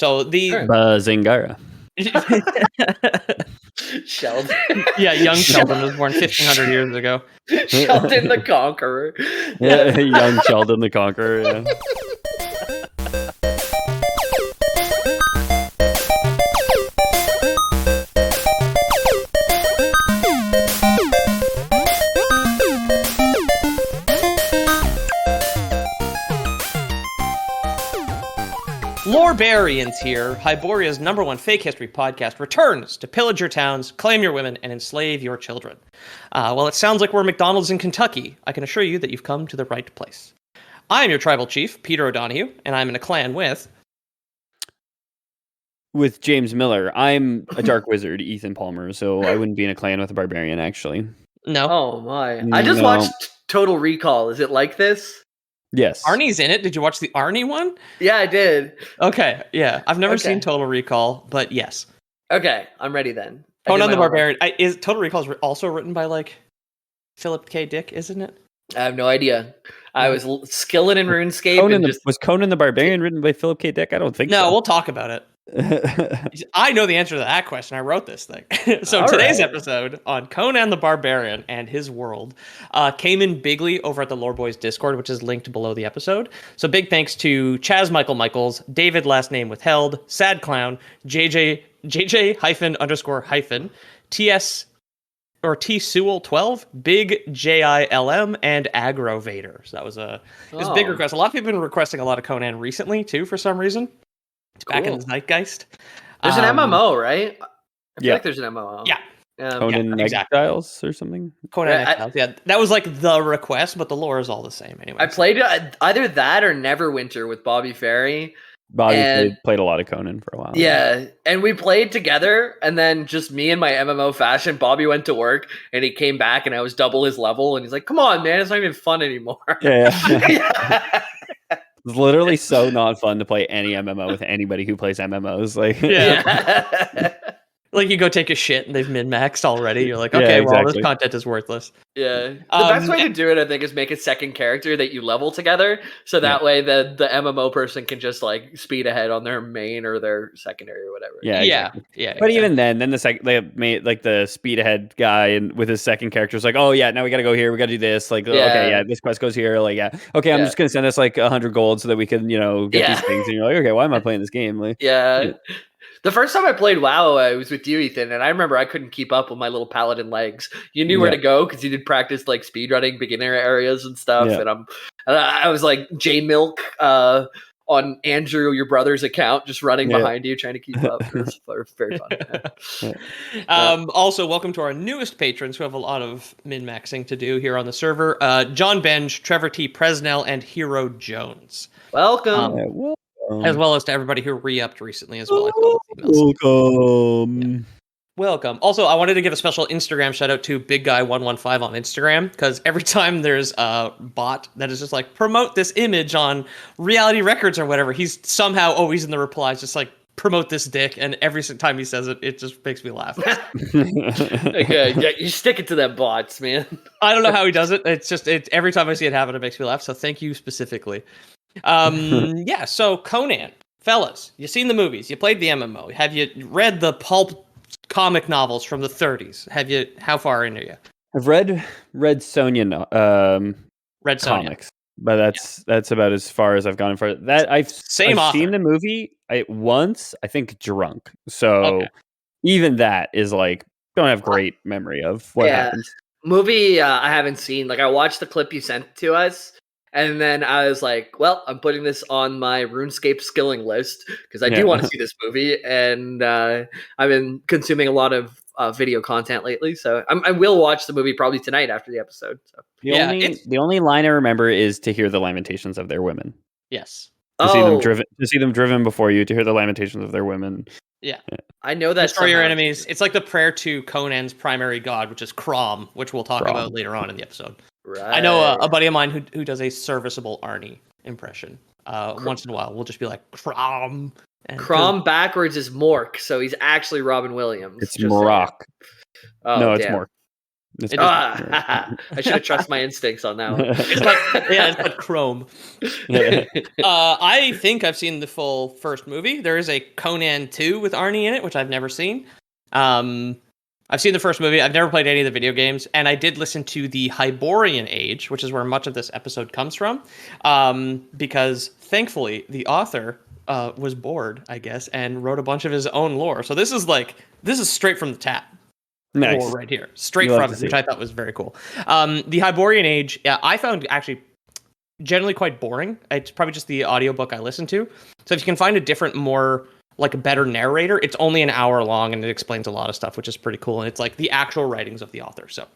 So the Bazingara. Sheldon. Yeah, young Sheldon was born 1,500 years ago. Sheldon the Conqueror. Yeah, young Sheldon the Conqueror. Yeah. Barbarians here, Hyboria's #1 fake history podcast, returns to pillage your towns, claim your women, and enslave your children. Well, it sounds like we're McDonald's in Kentucky. I can assure you that you've come to the right place. I am your tribal chief, Peter O'Donohue, and I'm in a clan with James Miller. I'm a dark wizard, Ethan Palmer, so I wouldn't be in a clan with a barbarian, actually. No. Oh my! I just watched Total Recall. Is it like this? Yes. Arnie's in it. Did you watch the Arnie one? Yeah, I did. Okay, yeah. I've never seen Total Recall, but yes. Okay, I'm ready then. Conan the Barbarian. Is Total Recall also written by, like, Philip K. Dick, isn't it? I have no idea. I was skilling in RuneScape. Was Conan the Barbarian written by Philip K. Dick? I don't think so. No, we'll talk about it. I know the answer to that question. I wrote this thing. So today's episode on Conan the Barbarian and his world came in bigly over at the Lore Boys Discord, which is linked below the episode. So big thanks to Chaz Michael Michaels, David last name withheld, Sad Clown, JJ __ TS or T Sewell 12, Big JILM, and Agrovator. So that was a big request. A lot of people have been requesting a lot of Conan recently too, for some reason. It's back in the zeitgeist. There's an MMO, right? I feel like there's an MMO. Yeah. Conan Exiles or something? Conan Exiles, yeah. That was like the request, but the lore is all the same anyway. I played either that or Neverwinter with Bobby Ferry. Bobby played a lot of Conan for a while. Yeah, and we played together, and then just me in my MMO fashion. Bobby went to work, and he came back, and I was double his level, and he's like, come on, man, it's not even fun anymore. Yeah. It's literally so not fun to play any MMO with anybody who plays MMOs. Like, like you go take a shit and they've min-maxed already. You're like, okay, well, all this content is worthless. Yeah. The best way to do it, I think, is make a second character that you level together. So that way the MMO person can just like speed ahead on their main or their secondary or whatever. Yeah. Yeah. But even then they made like the speed ahead guy and with his second character is like, oh yeah, now we got to go here. We got to do this. Like, okay, yeah, this quest goes here. Like, yeah. Okay, I'm just going to send us like 100 gold so that we can, get these things. And you're like, okay, why am I playing this game? Like, The first time I played WoW, I was with you, Ethan, and I remember I couldn't keep up with my little paladin legs. You knew where to go because you did practice like speedrunning beginner areas and stuff. Yeah. And I was like J-Milk on Andrew, your brother's account, just running behind you, trying to keep up. It was very fun. Also, welcome to our newest patrons who have a lot of min-maxing to do here on the server. John Benj, Trevor T. Presnell, and Hero Jones. Welcome. As well as to everybody who re-upped recently as well. Welcome. Also, I wanted to give a special Instagram shout out to Big Guy 115 on Instagram, because every time there's a bot that is just like, promote this image on Reality Records or whatever, he's somehow always in the replies just like, promote this dick, and every time he says it, it just makes me laugh. Okay, you stick it to them bots, man. I don't know how he does it. It's just every time I see it happen, it makes me laugh. So thank you specifically. So Conan, fellas, you seen the movies, you played the MMO, have you read the pulp comic novels from the 30s? How far in are you? I've read Sonja comics, but that's about as far as I've gone for that. I've seen the movie once, I think drunk, so even that is like, don't have great memory of what happens. Movie I haven't seen. Like, I watched the clip you sent to us, and then I was like, well, I'm putting this on my RuneScape skilling list because I do want to see this movie. And I've been consuming a lot of video content lately. So I will watch the movie probably tonight after the episode. So the only line I remember is to hear the lamentations of their women. Yes. To see them driven before you, to hear the lamentations of their women. Yeah. I know that. Destroy your enemies. It's like the prayer to Conan's primary god, which is Crom, which we'll talk about later on in the episode. Right. I know a buddy of mine who does a serviceable Arnie impression. Once in a while, we'll just be like, Crom. Crom backwards is Mork, so he's actually Robin Williams. It's Morok. Oh, no, it's Mork. I should have trusted my instincts on that one. It's like Chrome. I think I've seen the full first movie. There is a Conan 2 with Arnie in it, which I've never seen. I've seen the first movie. I've never played any of the video games, and I did listen to the Hyborian Age, which is where much of this episode comes from, because thankfully the author was bored, I guess, and wrote a bunch of his own lore. So this is straight from the tap. Nice. Lore right here, straight from it, which I thought was very cool. The Hyborian Age, I found actually generally quite boring. It's probably just the audiobook I listened to. So if you can find a different, more like a better narrator, it's only an hour long and it explains a lot of stuff, which is pretty cool. And it's like the actual writings of the author. So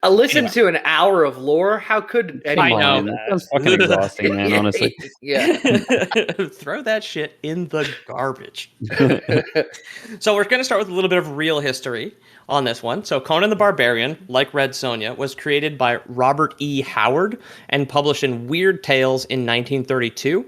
I listened to an hour of lore. How could anyone do that? Sounds fucking exhausting, man, honestly. Yeah. Throw that shit in the garbage. So we're going to start with a little bit of real history on this one. So Conan the Barbarian, like Red Sonja, was created by Robert E. Howard and published in Weird Tales in 1932.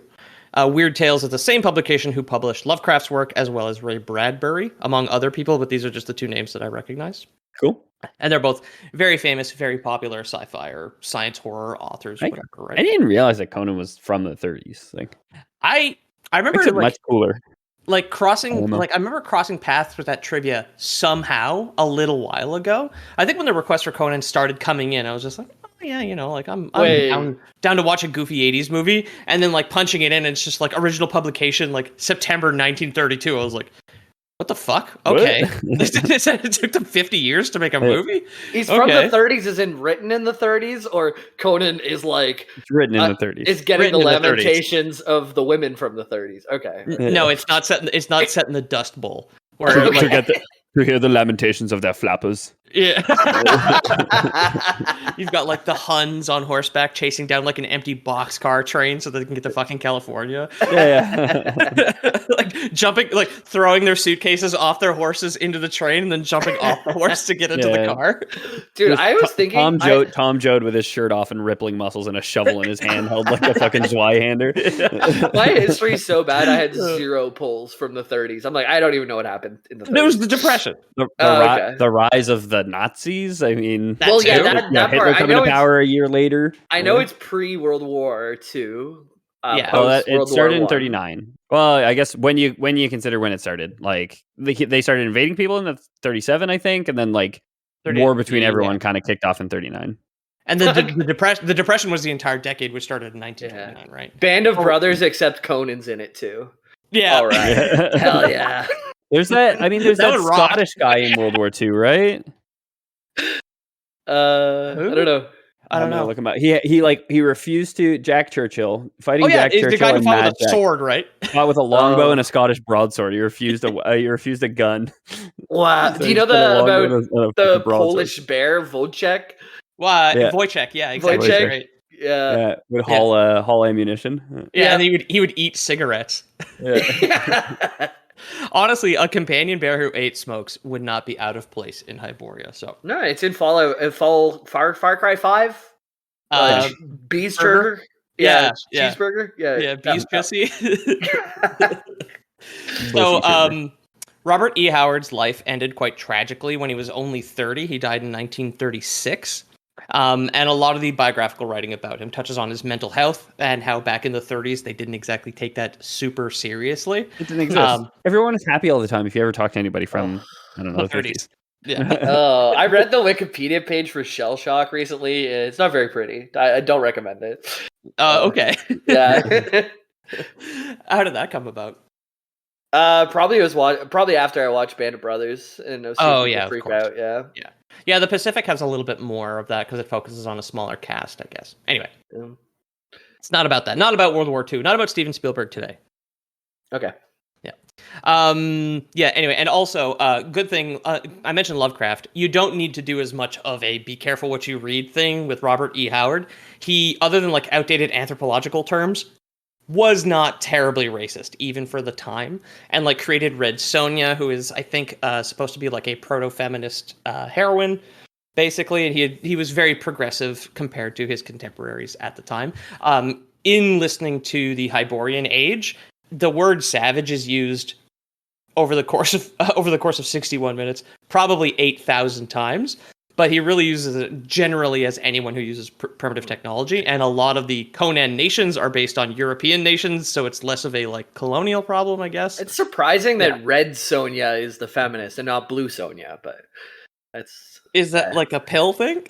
Weird Tales is the same publication who published Lovecraft's work, as well as Ray Bradbury, among other people, but these are just the two names that I recognize. Cool. And they're both very famous, very popular sci-fi or science horror authors, whatever, right? I didn't realize that Conan was from the 30s. Like, I remember it much cooler. Like I remember crossing paths with that trivia somehow a little while ago. I think when the request for Conan started coming in, I was just like, yeah, like I'm down to watch a goofy 80s movie, and then like punching it in, and it's just like original publication, like September 1932. I was like, what the fuck? Okay. It took them 50 years to make a movie? He's from the 30s, is in written in the 30s, or Conan is like... It's written in the 30s. Is getting the lamentations of the women from the 30s. Okay. No, it's not set in the Dust Bowl. Or to hear the lamentations of their flappers. Yeah. You've got like the Huns on horseback chasing down like an empty boxcar train so they can get to fucking California. Yeah. Like jumping, like throwing their suitcases off their horses into the train and then jumping off the horse to get into the car. Dude, I was thinking Tom Joad with his shirt off and rippling muscles and a shovel in his hand, held like a fucking Zweihander. My history's so bad. I had 0 pulls from the 30s. I'm like, I don't even know what happened in the 30s. It was the Depression. The rise of the Nazis. I mean, that Hitler coming to power a year later. I know it's pre-World War II. It started in 39. Well, I guess when you consider when it started, like they started invading people in the 37, I think, and then like war between everyone kind of kicked off in 39. And then the depression was the entire decade, which started in 1929, right? Band of Brothers, except Conan's in it too. Yeah. All right. Hell yeah. There's that Scottish guy in World War II, right? I don't know. I don't know. Look him up. He refused to Jack Churchill fighting Jack Churchill. The guy who fought with a sword, right? Fought with a longbow and a Scottish broadsword. He refused a gun. Wow. Do you know about the Polish bear Wojciech? Wojciech, yeah, exactly. Wojciech. Right. Yeah, would haul ammunition. Yeah, and he would eat cigarettes. Yeah. Honestly, a companion bear who ate smokes would not be out of place in Hyboria. So no, it's in Far Cry 5. Beast burger. Yeah, cheeseburger. Yeah, beast pussy. So, Robert E. Howard's life ended quite tragically when he was only 30. He died in 1936. And a lot of the biographical writing about him touches on his mental health and how back in the 30s they didn't exactly take that super seriously. It didn't exist. Everyone is happy all the time. If you ever talk to anybody from I don't know the 30s. Yeah. I read the Wikipedia page for Shell Shock recently. It's not very pretty. I don't recommend it. Okay. Yeah. How did that come about? Probably after I watched Band of Brothers and freak out. Yeah, the Pacific has a little bit more of that because it focuses on a smaller cast, I guess. Anyway, It's not about that. Not about World War II. Not about Steven Spielberg today. Okay. Yeah. Anyway, and also, good thing, I mentioned Lovecraft. You don't need to do as much of a be careful what you read thing with Robert E. Howard. He, other than like outdated anthropological terms, was not terribly racist, even for the time, and like created Red Sonja, who is, I think, supposed to be like a proto-feminist heroine, basically, and he was very progressive compared to his contemporaries at the time. In listening to the Hyborian Age, the word savage is used over the course of 61 minutes, probably 8,000 times. but he really uses it generally as anyone who uses primitive technology. And a lot of the Conan nations are based on European nations, so it's less of a like colonial problem, I guess. It's surprising that Red Sonja is the feminist and not Blue Sonja, but that's... Is that like a pill thing?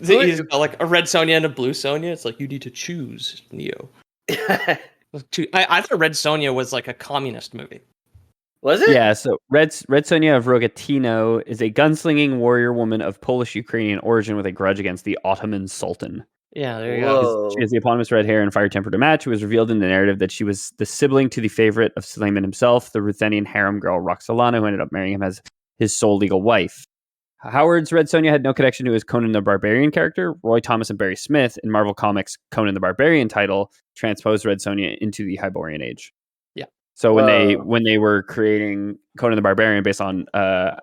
He's got like a Red Sonja and a Blue Sonja. It's like, you need to choose, Neo. I thought Red Sonja was like a communist movie. Was it? Yeah, so Red Sonja of Rogatino is a gunslinging warrior woman of Polish-Ukrainian origin with a grudge against the Ottoman Sultan. Yeah, there you go. She has the eponymous red hair and fire temper to match. It was revealed in the narrative that she was the sibling to the favorite of Suleiman himself, the Ruthenian harem girl Roxolana, who ended up marrying him as his sole legal wife. Howard's Red Sonja had no connection to his Conan the Barbarian character. Roy Thomas and Barry Smith in Marvel Comics' Conan the Barbarian title transposed Red Sonja into the Hyborian Age. Yeah. So when they were creating Conan the Barbarian based on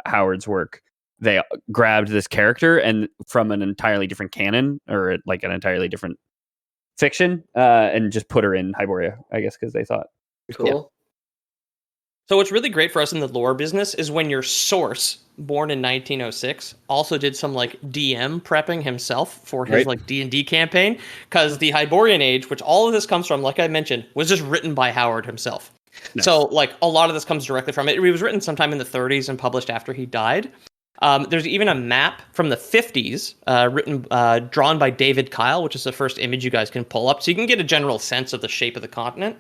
Howard's work, they grabbed this character and from an entirely different canon or like an entirely different fiction and just put her in Hyboria, I guess, because they thought it was cool. cool. So what's really great for us in the lore business is when your source, born in 1906, also did some like DM prepping himself for his like D&D campaign, because the Hyborian Age, which all of this comes from, like I mentioned, was just written by Howard himself. Nice. So like a lot of this comes directly from it. It was written sometime in the 30s and published after he died. There's even a map from the 50s drawn by David Kyle, which is the first image you guys can pull up, so you can get a general sense of the shape of the continent.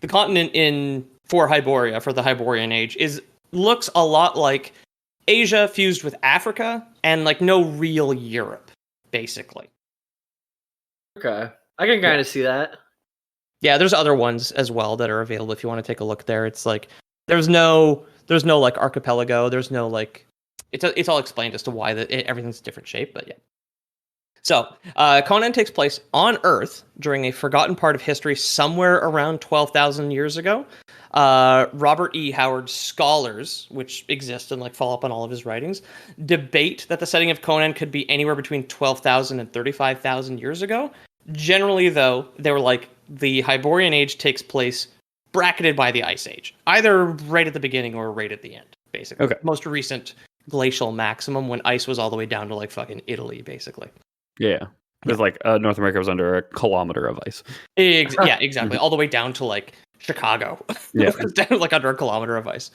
The continent for Hyboria, for the Hyborian Age, looks a lot like Asia fused with Africa and like no real Europe, basically. Okay, I can kind of see that. Yeah, there's other ones as well that are available if you want to take a look there. It's like there's no like archipelago. There's no like it's all explained as to why everything's a different shape, but yeah. So, Conan takes place on Earth during a forgotten part of history somewhere around 12,000 years ago. Robert E. Howard's scholars, which exist and like follow up on all of his writings, debate that the setting of Conan could be anywhere between 12,000 and 35,000 years ago. Generally, though, they were like, the Hyborian Age takes place bracketed by the Ice Age, either right at the beginning or right at the end, basically. Okay. Most recent glacial maximum when ice was all the way down to like fucking Italy, basically. Yeah. It was like North America was under a kilometer of ice. Yeah, exactly. All the way down to like Chicago. Yeah. Down like under a kilometer of ice.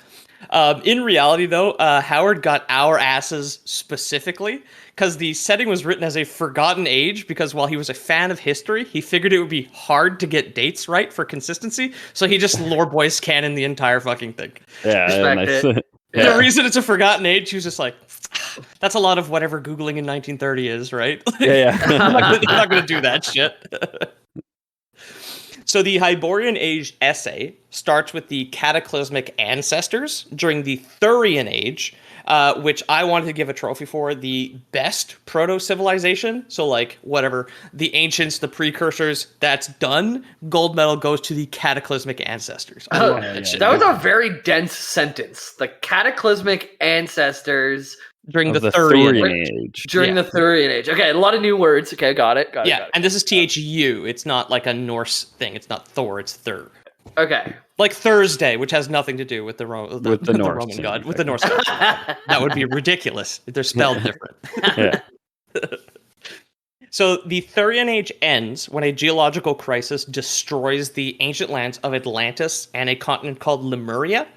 In reality, though, Howard got our asses specifically because the setting was written as a forgotten age, because while he was a fan of history, he figured it would be hard to get dates right for consistency. So he just lore boys canon the entire fucking thing. Yeah, nice. The reason it's a forgotten age, he was just like, that's a lot of whatever Googling in 1930 is, right? Yeah. I'm not going to do that shit. So the Hyborian Age essay starts with the cataclysmic ancestors during the Thurian Age, which I wanted to give a trophy for the best proto-civilization. So like whatever, the ancients, the precursors, that's done. Gold medal goes to the cataclysmic ancestors. That was a very dense sentence. The cataclysmic ancestors during the Thurian Age. During the Thurian Age. Okay, a lot of new words. Okay, got it. And this is THU. It's not like a Norse thing. It's not Thor. It's Thur. Okay. Like Thursday, which has nothing to do with the Roman god, with the Norse god. That would be ridiculous. They're spelled different. Yeah. So the Thurian Age ends when a geological crisis destroys the ancient lands of Atlantis and a continent called Lemuria.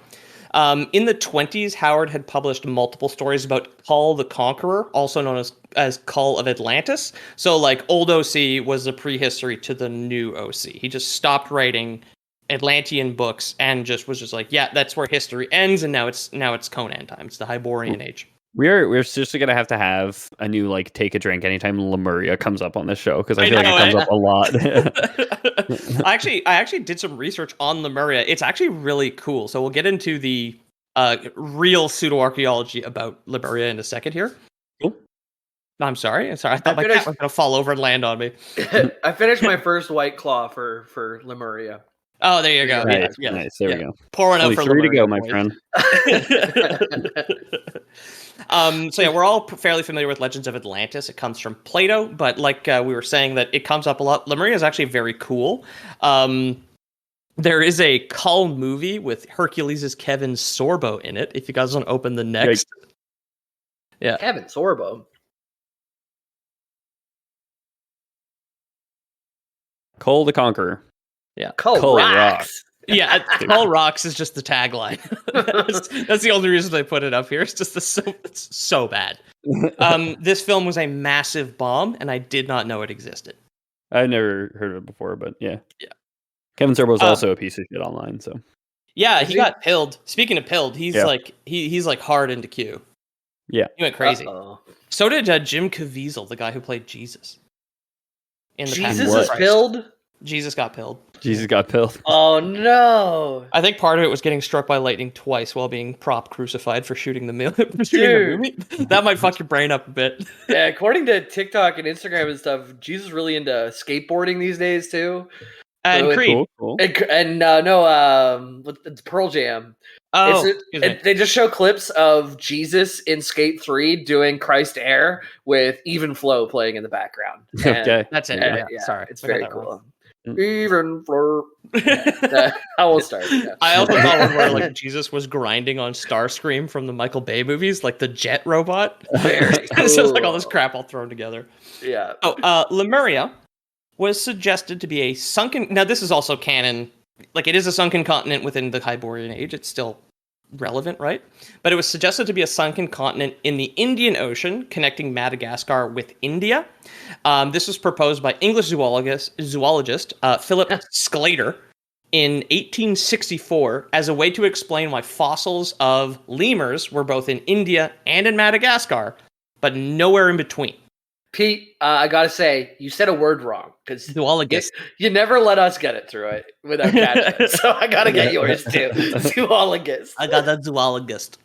In the 20s, Howard had published multiple stories about Kull the Conqueror, also known as Kull of Atlantis. So, like, old OC was a prehistory to the new OC. He just stopped writing Atlantean books and was just like, yeah, that's where history ends, and now it's Conan time. It's the Hyborian Age. We're seriously gonna have to have a new like take a drink anytime Lemuria comes up on this show, because I feel like it comes up a lot. I actually did some research on Lemuria. It's actually really cool. So we'll get into the real pseudo-archaeology about Lemuria in a second here. Cool. I'm sorry. I thought my cat was gonna fall over and land on me. I finished my first White Claw for Lemuria. Oh, there you go. Nice, yeah. Nice. There we go. Pouring out for Lemuria. 3 to go, my friend. So yeah, we're all fairly familiar with Legends of Atlantis. It comes from Plato, but like we were saying, that it comes up a lot. Lemuria is actually very cool. There is a Cull movie with Hercules' Kevin Sorbo in it. If you guys want to open the next. Yeah. Kevin Sorbo. Cull the Conqueror. Yeah. Cull rocks. Yeah, Cull rocks is just the tagline. that's the only reason they put it up here. It's just it's so bad. This film was a massive bomb, and I did not know it existed. I've never heard of it before, but yeah. Kevin Sorbo is also a piece of shit online. So yeah, he got pilled. Speaking of pilled, he's like he's like hard into Q. Yeah, he went crazy. So did Jim Caviezel, the guy who played Jesus. In the Jesus is pilled. Jesus got pilled. Jesus got pilled. Oh no! I think part of it was getting struck by lightning twice while being prop crucified for shooting the movie. That might fuck your brain up a bit. Yeah, according to TikTok and Instagram and stuff, Jesus is really into skateboarding these days too. And Creed. Cool. It's Pearl Jam. Oh, they just show clips of Jesus in Skate 3 doing Christ Air with Even Flow playing in the background. Okay, that's it. Yeah. Sorry, it's very cool. Even Flow. I won't start. Yeah. I also thought one where like Jesus was grinding on Starscream from the Michael Bay movies, like the jet robot. Very cool. So it's like all this crap all thrown together. Yeah. Lemuria was suggested to be a sunken. Now this is also canon. Like it is a sunken continent within the Hyborian Age. It's still relevant, right? But it was suggested to be a sunken continent in the Indian Ocean, connecting Madagascar with India. This was proposed by English zoologist Philip Sclater in 1864 as a way to explain why fossils of lemurs were both in India and in Madagascar, but nowhere in between. Pete, I gotta say, you said a word wrong because zoologist. You never let us get it through it without catching it. So I gotta get yours too. Zoologist. I got that zoologist.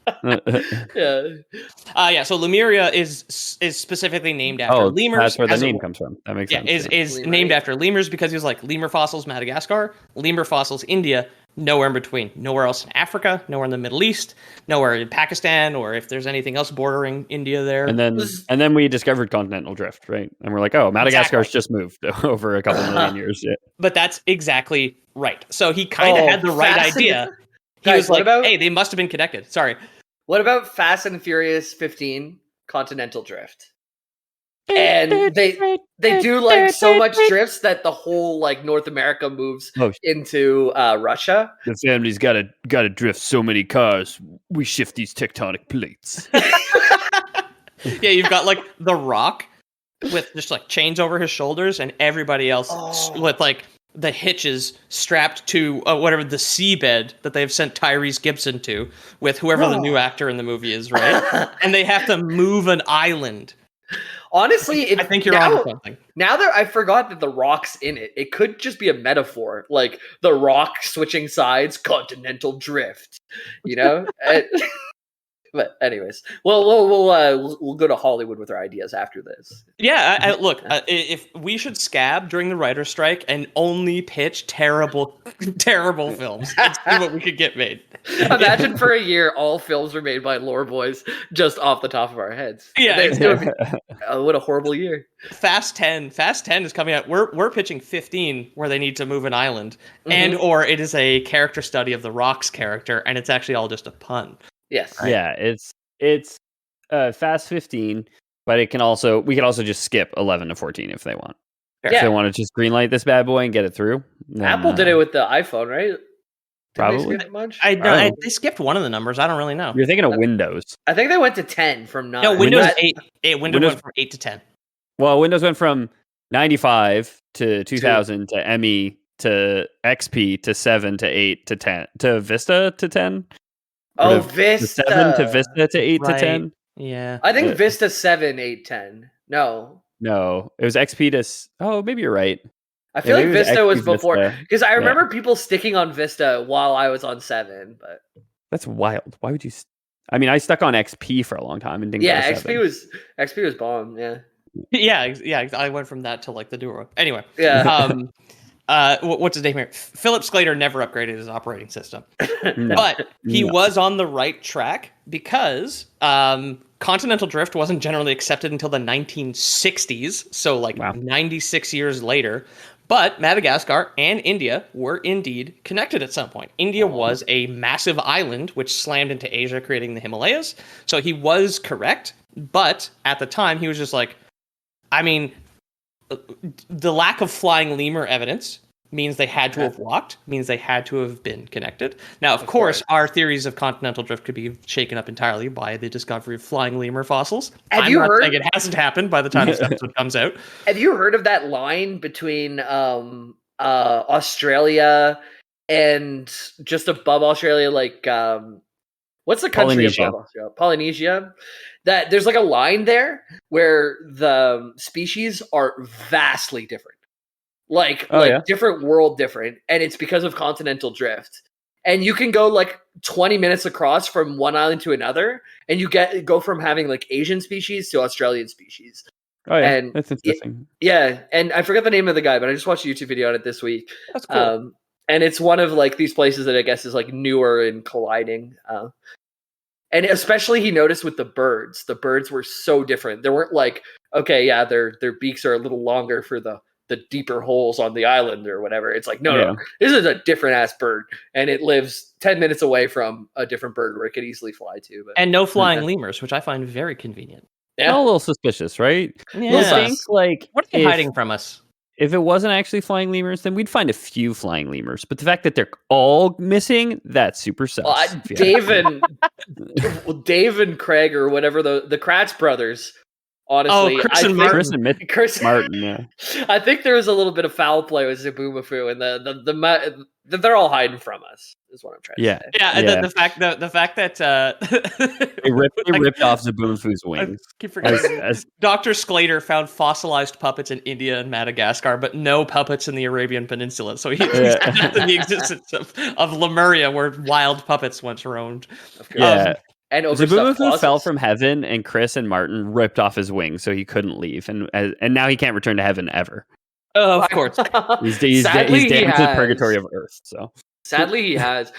Yeah. So Lemuria is specifically named after lemurs. That's where the name comes from. That makes sense. Is named after lemurs because he was like lemur fossils Madagascar, lemur fossils India. Nowhere in between. Nowhere else in Africa, nowhere in the Middle East, nowhere in Pakistan, or if there's anything else bordering India there. And then we discovered continental drift, right? And we're like, oh, Madagascar's just moved over a couple million years. Yeah. But that's exactly right. So he kind of had the right idea. He was like, hey, they must have been connected. Sorry. What about Fast and Furious 15 Continental Drift? And they do like so much drifts that the whole like North America moves into Russia. The family's got to drift so many cars. We shift these tectonic plates. Yeah, you've got like The Rock with just like chains over his shoulders, and everybody else with like the hitches strapped to whatever the seabed that they've sent Tyrese Gibson to with whoever the new actor in the movie is, right? And they have to move an island. Honestly, I think you're on something. Now that I forgot that The Rock's in it, it could just be a metaphor, like The Rock switching sides, continental drift. You know. But anyways, we'll go to Hollywood with our ideas after this. Yeah, look, if we should scab during the writer's strike and only pitch terrible films, let's see what we could get made. Imagine for a year, all films are made by lore boys just off the top of our heads. Yeah, what a horrible year. Fast 10 is coming out. We're pitching 15 where they need to move an island, and or it is a character study of The Rock's character, and it's actually all just a pun. Yes. Right. Yeah, it's Fast 15, but we can also just skip 11 to 14 if they want. Yeah. If they want to just greenlight this bad boy and get it through. Then, Apple did it with the iPhone, right? Probably. They skipped one of the numbers. I don't really know. You're thinking of Windows. I think they went to 10 from 9. No, Windows 8. Windows went from 8 to 10. Well, Windows went from 95 to 2000 to ME to XP to 7 to 8 to 10 to Vista to 10. Oh, Vista. 7 to Vista to 8 to 10. Yeah. I think Vista 7, 8, 10. No, it was XP to... Oh, maybe you're right. I feel like Vista was before. Because I remember people sticking on Vista while I was on 7. But that's wild. Why would you... I mean, I stuck on XP for a long time and didn't go to 7. XP was bomb, yeah. Yeah, I went from that to like the Duo. Anyway. Yeah. What's his name here? Philip Sclater never upgraded his operating system, but he was on the right track because continental drift wasn't generally accepted until the 1960s. So 96 years later, But Madagascar and India were indeed connected at some point. India was a massive island which slammed into Asia, creating the Himalayas. So he was correct. But at the time, he was just like, I mean, the lack of flying lemur evidence means they had to have walked, means they had to have been connected. Now, of course, our theories of continental drift could be shaken up entirely by the discovery of flying lemur fossils. I'm not saying it hasn't happened by the time this episode comes out. Have you heard of that line between Australia and just above Australia, like what's the country Polynesia. above Australia? Polynesia. That there's like a line there where the species are vastly different. Different world different, and it's because of continental drift. And you can go like 20 minutes across from one island to another, and you go from having like Asian species to Australian species. Oh yeah, and that's interesting. And I forget the name of the guy, but I just watched a YouTube video on it this week. That's cool. And it's one of like these places that I guess is like newer and colliding. And especially he noticed with the birds. The birds were so different. They weren't like, okay, yeah, their beaks are a little longer for the deeper holes on the island or whatever. It's like, no, this is a different ass bird, and it lives 10 minutes away from a different bird where it could easily fly to. But and no flying lemurs, which I find very convenient. Yeah, a little suspicious, right? Yeah. We'll think like, what are they hiding from us? If it wasn't actually flying lemurs, then we'd find a few flying lemurs. But the fact that they're all missing, that's super sus. Dave and Craig or whatever the Kratz brothers. Honestly, Chris and Martin. Yeah. I think there was a little bit of foul play with Zaboomafoo, and they're all hiding from us. Is what I'm trying to say. Yeah. The fact that they ripped off Zaboomafoo's wings. I keep forgetting. Dr. Sclater found fossilized puppets in India and Madagascar, but no puppets in the Arabian Peninsula. So he's the existence of Lemuria, where wild puppets once roamed. Yeah. And Zaboomafoo fell from heaven, and Chris and Martin ripped off his wings, so he couldn't leave, and now he can't return to heaven ever. Oh, of course. he's damned to the purgatory of Earth. So sadly, he has.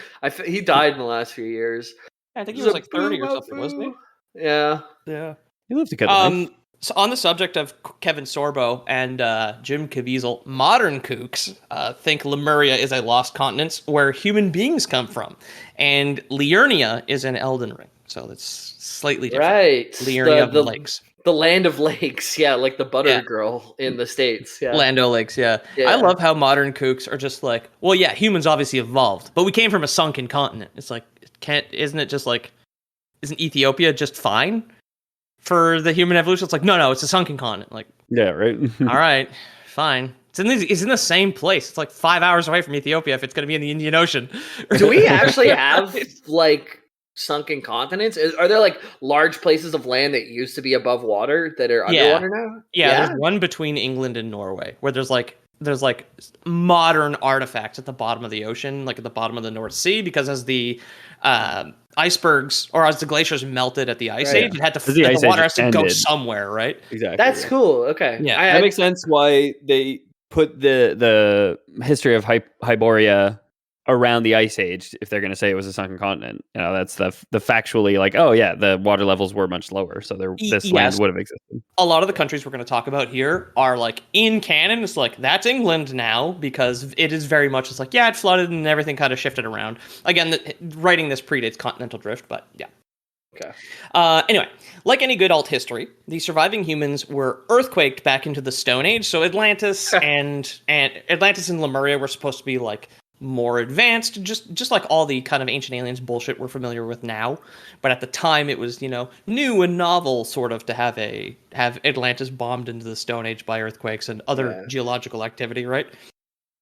He died in the last few years. I think he was like 30 or something, wasn't he? Yeah. He lived a good life. So on the subject of Kevin Sorbo and Jim Caviezel, modern kooks think Lemuria is a lost continent where human beings come from, and Liurnia is in Elden Ring. So that's slightly different. Right. Liurnia of the lakes. The land of lakes, yeah, like the butter girl in the States. Yeah. Land o' Lakes, yeah. I love how modern kooks are just like, well, yeah, humans obviously evolved, but we came from a sunken continent. It's like, isn't Ethiopia just fine for the human evolution? It's like, no, it's a sunken continent. Like, yeah, right. All right, fine. It's in the same place. It's like 5 hours away from Ethiopia if it's going to be in the Indian Ocean. Do we actually have like sunken continents? Are there like large places of land that used to be above water that are underwater now? Yeah, there's one between England and Norway where there's like modern artifacts at the bottom of the ocean, like at the bottom of the North Sea, because as the icebergs or as the glaciers melted at the ice age, it had to the water has to go somewhere, right? Exactly. That's cool. Okay. Yeah, that makes sense why they put the history of Hyboria around the ice age if they're going to say it was a sunken continent. You know, that's the factually like, oh yeah, the water levels were much lower, so this land would have existed. A lot of the countries we're going to talk about here are like in canon. It's like that's England now because it is very much. It's like it flooded and everything kind of shifted around. Again, writing this predates continental drift, but yeah. Okay. Anyway, like any good alt history, the surviving humans were earthquaked back into the Stone Age. So Atlantis and Atlantis and Lemuria were supposed to be like more advanced, just like all the kind of ancient aliens bullshit we're familiar with now. But at the time, it was new and novel, sort of, to have Atlantis bombed into the Stone Age by earthquakes and other geological activity, right?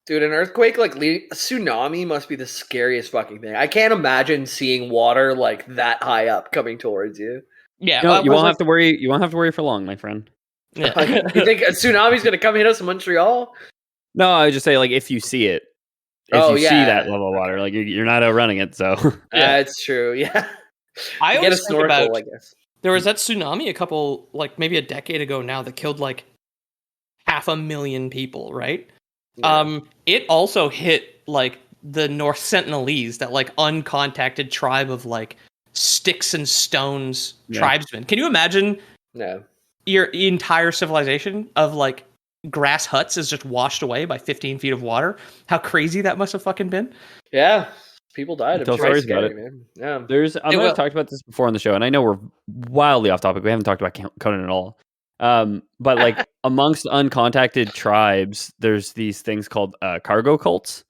Dude, an earthquake, like a tsunami, must be the scariest fucking thing. I can't imagine seeing water like that high up coming towards you. Yeah, no, you won't have to worry. You won't have to worry for long, my friend. Yeah. You think a tsunami's gonna come hit us in Montreal? No, I would just say like if you see it. If you see that level of water, like you're not outrunning it, so it's true. Yeah, I always get a think snorkel. About, I guess there was that tsunami maybe a decade ago now that killed like 500,000 people, right? Yeah. It also hit like the North Sentinelese, that like uncontacted tribe of like sticks and stones tribesmen. Can you imagine? No. Your entire civilization of like grass huts is just washed away by 15 feet of water. How crazy that must have fucking been. Yeah. People died. Tell stories about it. Man. Yeah. I might have talked about this before on the show, and I know we're wildly off topic. We haven't talked about Conan at all. But like amongst uncontacted tribes, there's these things called cargo cults,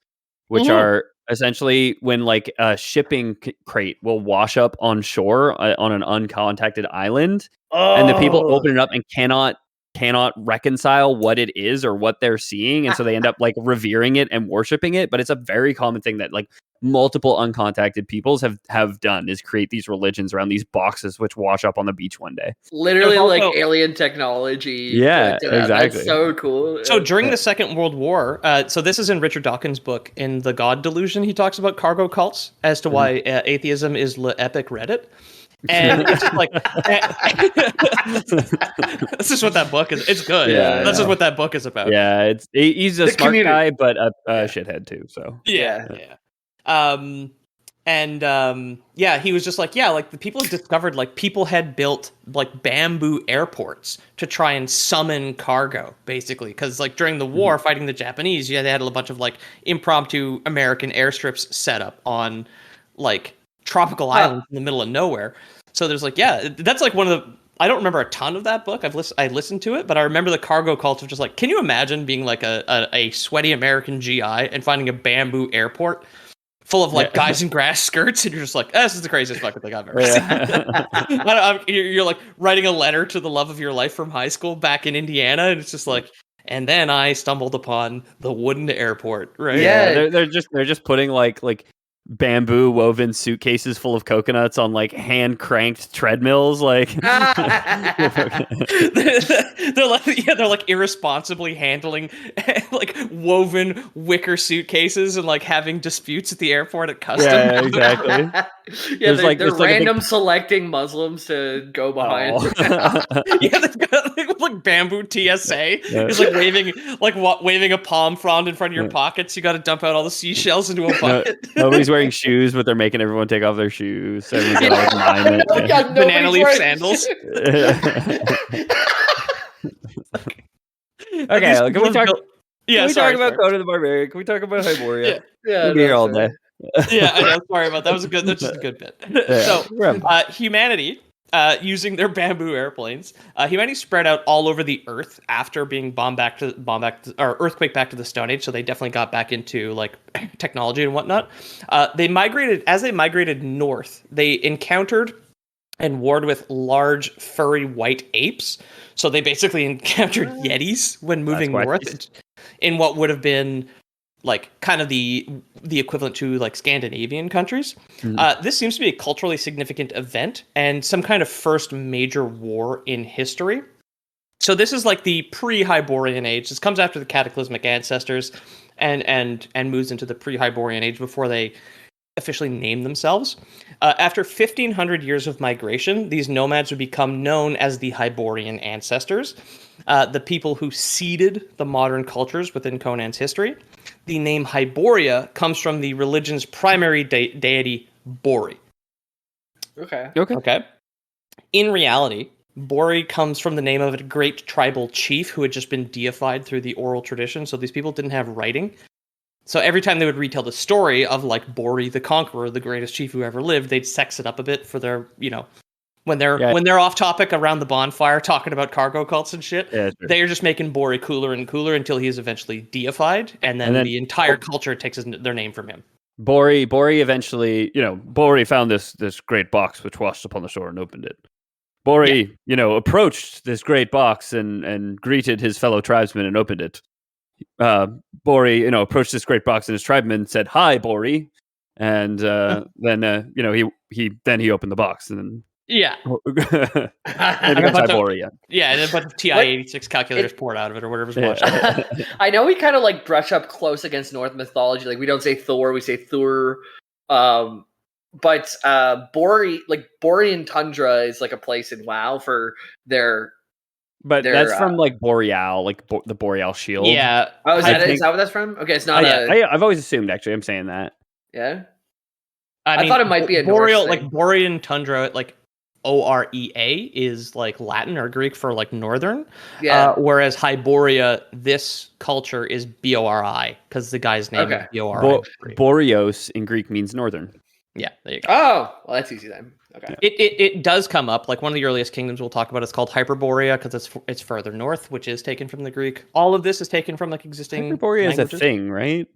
which are essentially when like a shipping crate will wash up on shore on an uncontacted island, and the people open it up and cannot reconcile what it is or what they're seeing, and so they end up like revering it and worshiping it. But it's a very common thing that like multiple uncontacted peoples have done, is create these religions around these boxes which wash up on the beach one day. Literally like alien technology. Yeah, exactly. That's so cool. So during the Second World War, so this is in Richard Dawkins' book, in The God Delusion, he talks about cargo cults as to why atheism is le epic Reddit. And it's just like this is what that book is. It's good. Yeah, this is what that book is about. Yeah, he's a smart guy, but a shithead too. So yeah. He was just like, like the people discovered like people had built like bamboo airports to try and summon cargo, basically, because like during the war fighting the Japanese, they had a bunch of like impromptu American airstrips set up on like tropical islands in the middle of nowhere. So there's like, that's like one of the, I don't remember a ton of that book. I listened to it, but I remember the cargo cult of just like, can you imagine being like a sweaty American GI and finding a bamboo airport full of like guys in grass skirts, and you're just like, this is the craziest fucking thing I've ever seen. You're like writing a letter to the love of your life from high school back in Indiana, and it's just like, and then I stumbled upon the wooden airport, right? Yeah, they're just putting like bamboo woven suitcases full of coconuts on like hand cranked treadmills, like they're like irresponsibly handling like woven wicker suitcases and like having disputes at the airport at customs. Yeah, exactly. They're random selecting Muslims to go behind. They've got like bamboo TSA. He's like waving a palm frond in front of your pockets. You got to dump out all the seashells into a bucket. Nobody's wearing shoes, but they're making everyone take off their shoes. Everyone's got like banana leaf sandals. Okay, can we talk? Can we talk about Conan the Barbarian? Can we talk about Hyboria? We'll be here all day. I know. Sorry about that. That's just a good bit. So, humanity, using their bamboo airplanes, humanity spread out all over the Earth after being earthquake back to the Stone Age. So they definitely got back into like technology and whatnot. As they migrated north, they encountered and warred with large furry white apes. So they basically encountered yetis when moving north in what would have been like kind of the equivalent to like Scandinavian countries. This seems to be a culturally significant event and some kind of first major war in history. So this is like the pre-Hyborian Age. This comes after the cataclysmic ancestors and moves into the pre-Hyborian Age before they officially name themselves. After 1,500 years of migration, these nomads would become known as the Hyborian ancestors, the people who seeded the modern cultures within Conan's history. The name Hyboria comes from the religion's primary deity, Bori. Okay. In reality, Bori comes from the name of a great tribal chief who had just been deified through the oral tradition. So these people didn't have writing. So every time they would retell the story of like Bori the Conqueror, the greatest chief who ever lived, they'd sex it up a bit for their, when they're off topic around the bonfire talking about cargo cults and shit. Yeah, sure. They're just making Bori cooler and cooler until he is eventually deified, and then the entire culture takes their name from him. Bori eventually, Bori found this great box which washed upon the shore and opened it. Bori, approached this great box and greeted his fellow tribesmen and opened it. Bori, approached this great box and his tribesmen said, "Hi, Bori," and then he opened the box and then. Yeah. And a bunch of TI-86 calculators poured out of it or whatever's watching. I know we kind of like brush up close against Norse mythology. Like we don't say Thor, we say Thur. But Borean tundra is like a place in WoW for their. But that's from like Boreal, like the Boreal shield. Yeah. Oh, is that what that's from? Okay, it's not. I've always assumed. Actually, I'm saying that. Yeah. I thought it might be a Boreal, Norse thing. like Borean tundra, like Orea is like Latin or Greek for like northern. Yeah. Whereas Hyboria, this culture is Bori because the guy's name is Bori. Boreos in Greek means northern. Yeah, there you go. Oh, well, that's easy then. Okay. It does come up. Like one of the earliest kingdoms we'll talk about is called Hyperborea because it's further north, which is taken from the Greek. All of this is taken from like existing Hyperborea languages. is a thing, right?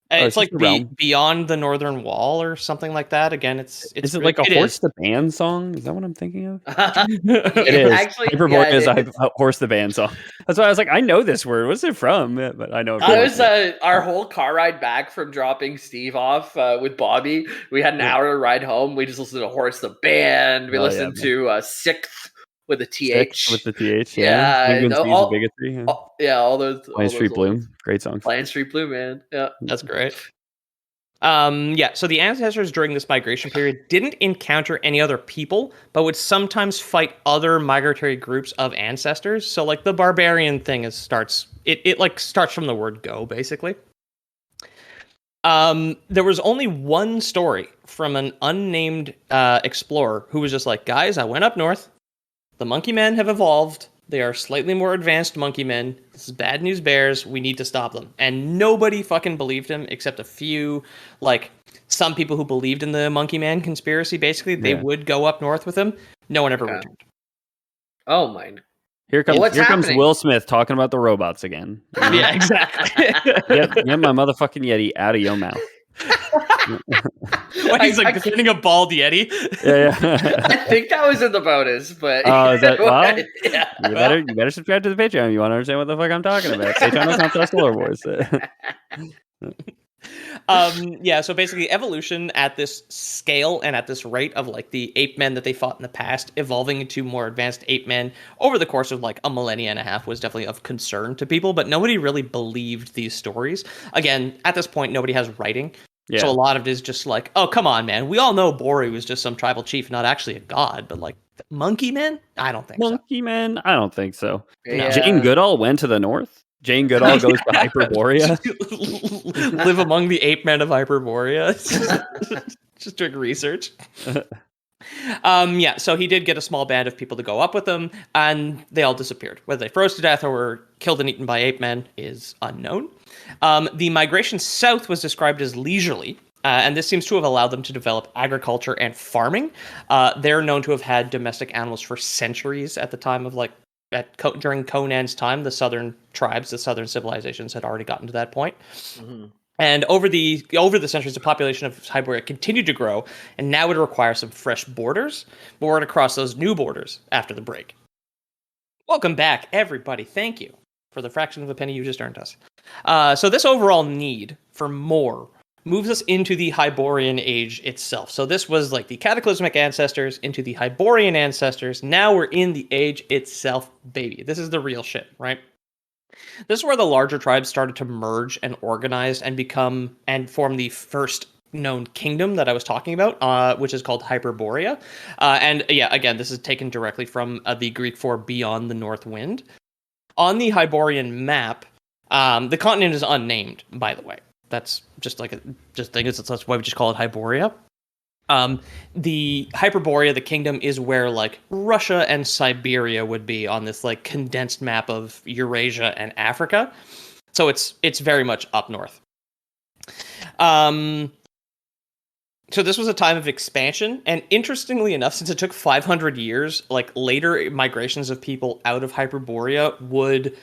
It's like beyond the northern wall or something like that. Again, it's is it like a Horse the Band song? Is that what I'm thinking of? It is. Actually, Hyperborea is a Horse the Band song. That's why I was like, I know this word. What's it from? Yeah, but I know. It was our whole car ride back from dropping Steve off with Bobby. We had an hour ride home. We just listened to Horse the Band. We listened to Sixth with a TH. With the TH, yeah. All bigotry. All those. Lion Street Bloom, great song. Lion Street Bloom, man. Yeah, that's great. So the ancestors during this migration period didn't encounter any other people, but would sometimes fight other migratory groups of ancestors. So like the barbarian thing starts from the word go, basically. There was only one story from an unnamed explorer who was just like, guys, I went up north. The monkey men have evolved. They are slightly more advanced monkey men. This is bad news bears. We need to stop them. And nobody fucking believed him except a few, like some people who believed in the monkey man conspiracy. Basically, they would go up north with him. No one ever returned. Oh my. Here comes Will Smith talking about the robots again. Yeah, exactly. Get my motherfucking Yeti out of your mouth. Well, he's like defending a bald Yeti. Yeah. I think that was in the bonus, but is that you better subscribe to the Patreon if you want to understand what the fuck I'm talking about. Patreon.com/Star Wars. So basically evolution at this scale and at this rate of like the ape men that they fought in the past evolving into more advanced ape men over the course of like a millennia and a half was definitely of concern to people, but nobody really believed these stories. Again, at this point, nobody has writing. Yeah. So a lot of it is just like, oh, come on, man. We all know Bori was just some tribal chief, not actually a god, but like monkey men? I don't think monkey men? I don't think so. Yeah. Jane Goodall went to the north. Jane Goodall goes to Hyperborea. Live among the ape men of Hyperborea. Just doing research. So he did get a small band of people to go up with him, and they all disappeared. Whether they froze to death or were killed and eaten by ape men is unknown. The migration south was described as leisurely, and this seems to have allowed them to develop agriculture and farming. They're known to have had domestic animals for centuries at the time of during Conan's time. The southern tribes, the southern civilizations had already gotten to that point. Mm-hmm. And over the centuries, the population of Hyboria continued to grow, and now would require some fresh borders. But we're going to cross those new borders after the break. Welcome back, everybody. Thank you for the fraction of a penny you just earned us. So this overall need for more moves us into the Hyborian Age itself. So this was like the cataclysmic ancestors into the Hyborian ancestors. Now we're in the age itself, baby. This is the real shit, right? This is where the larger tribes started to merge and organize and form the first known kingdom that I was talking about, which is called Hyperborea. Again, this is taken directly from the Greek for beyond the north wind. On the Hyborian map, the continent is unnamed, by the way. That's that's why we just call it Hyboria. The Hyperborea, the kingdom, is where like Russia and Siberia would be on this like condensed map of Eurasia and Africa. So it's very much up north. So this was a time of expansion, and interestingly enough, since it took 500 years, like later migrations of people out of Hyperborea would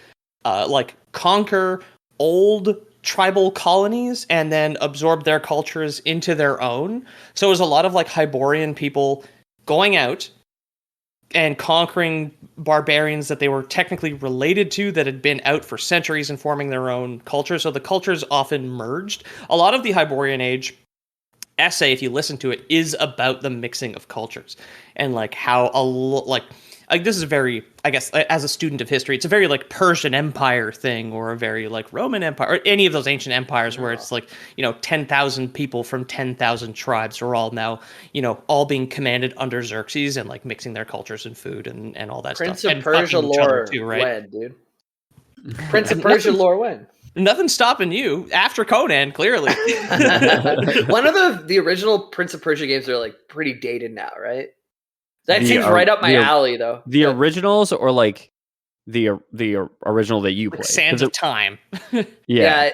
conquer old tribal colonies and then absorb their cultures into their own. So it was a lot of like Hyborian people going out and conquering barbarians that they were technically related to that had been out for centuries and forming their own culture. So the cultures often merged. A lot of the Hyborian Age essay, if you listen to it, is about the mixing of cultures and like how this is very, I guess, as a student of history, it's a very like Persian Empire thing, or a very like Roman Empire, or any of those ancient empires where it's like, 10,000 people from 10,000 tribes are all now, all being commanded under Xerxes and like mixing their cultures and food and all that Prince stuff. Prince of Persia lore too, right? When, dude? Prince of Persia lore when? Nothing's stopping you after Conan, clearly. One of the original Prince of Persia games are like pretty dated now, right? That seems right up my alley, though. The originals or like the original that you played? Sands of Time. Yeah.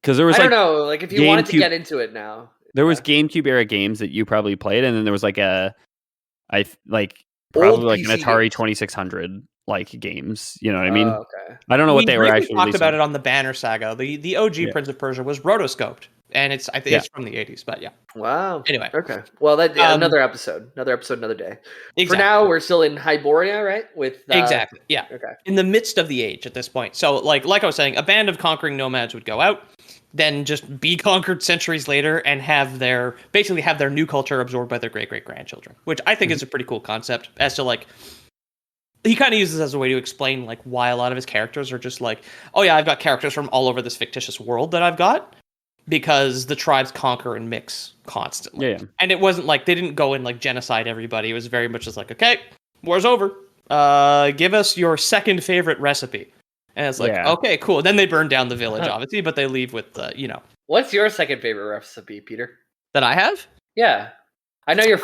Because there was I don't know, like if you wanted to get into it now. There was GameCube era games that you probably played, and then there was like probably like an Atari 2600 like games. You know what I mean? Okay. I don't know what they were actually talked about it on the Banner Saga. The OG Prince of Persia was rotoscoped, and I think it's from the 80s. But yeah. Wow. Anyway. Okay. Well, another episode, another day. Exactly. For now, we're still in Hyboria, right? Exactly. Yeah. Okay. In the midst of the age at this point. So, like I was saying, a band of conquering nomads would go out, then just be conquered centuries later and have their new culture absorbed by their great-great-grandchildren, which I think is a pretty cool concept as to like, he kind of uses it as a way to explain like why a lot of his characters are just like, oh yeah, I've got characters from all over this fictitious world that I've got, because the tribes conquer and mix constantly. Yeah. And it wasn't like, they didn't go and like genocide everybody. It was very much just like, okay, war's over. Give us your second favorite recipe. And it's like, okay, cool. Then they burn down the village, obviously, but they leave with, What's your second favorite recipe, Peter? That I have? Yeah, I know your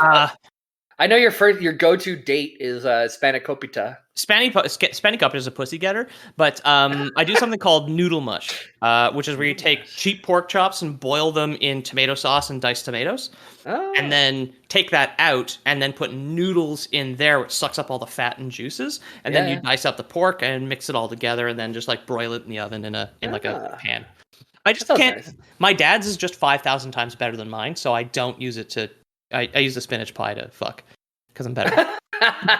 go-to date is spanakopita. Spanakopita is a pussy getter, but I do something called noodle mush, which is where you take cheap pork chops and boil them in tomato sauce and diced tomatoes, and then take that out and then put noodles in there, which sucks up all the fat and juices, and then you dice up the pork and mix it all together, and then just like broil it in the oven in a pan. I just can't. Nice. My dad's is just 5,000 times better than mine, so I don't use it to. I use the spinach pie to fuck because I'm better.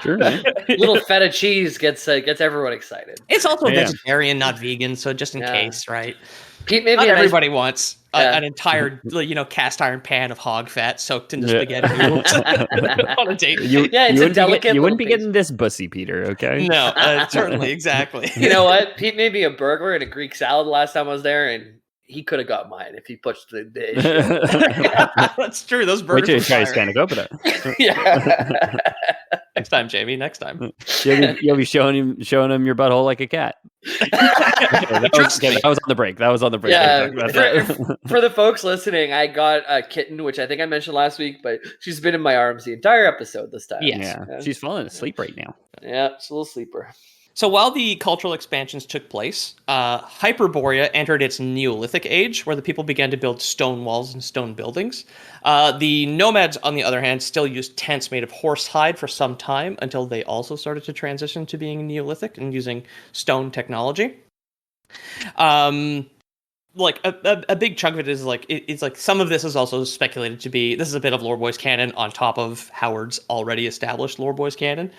Sure, man. Little feta cheese gets everyone excited. It's also vegetarian, not vegan, so just in case, right? Pete, maybe not everybody wants an entire, cast iron pan of hog fat soaked into spaghetti noodles on a date. It's a delicate. You wouldn't be getting this bussy, Peter. Okay? No, certainly, exactly. You know what? Pete made me a burger and a Greek salad last time I was there, and he could have got mine if he pushed the issue. That's true. Those burgers. Wait till you try Spanakopita. Yeah. Next time, Jamie. Next time. You'll be showing him your butthole like a cat. That was on the break. Yeah. For the folks listening, I got a kitten, which I think I mentioned last week, but she's been in my arms the entire episode this time. Yes. Yeah. She's falling asleep right now. Yeah, she's a little sleeper. So while the cultural expansions took place, Hyperborea entered its Neolithic age, where the people began to build stone walls and stone buildings. The nomads, on the other hand, still used tents made of horse hide for some time until they also started to transition to being Neolithic and using stone technology. Like a big chunk of it is like it's like some of this is also speculated to be, this is a bit of Lore Boys canon on top of Howard's already established Lore Boys canon.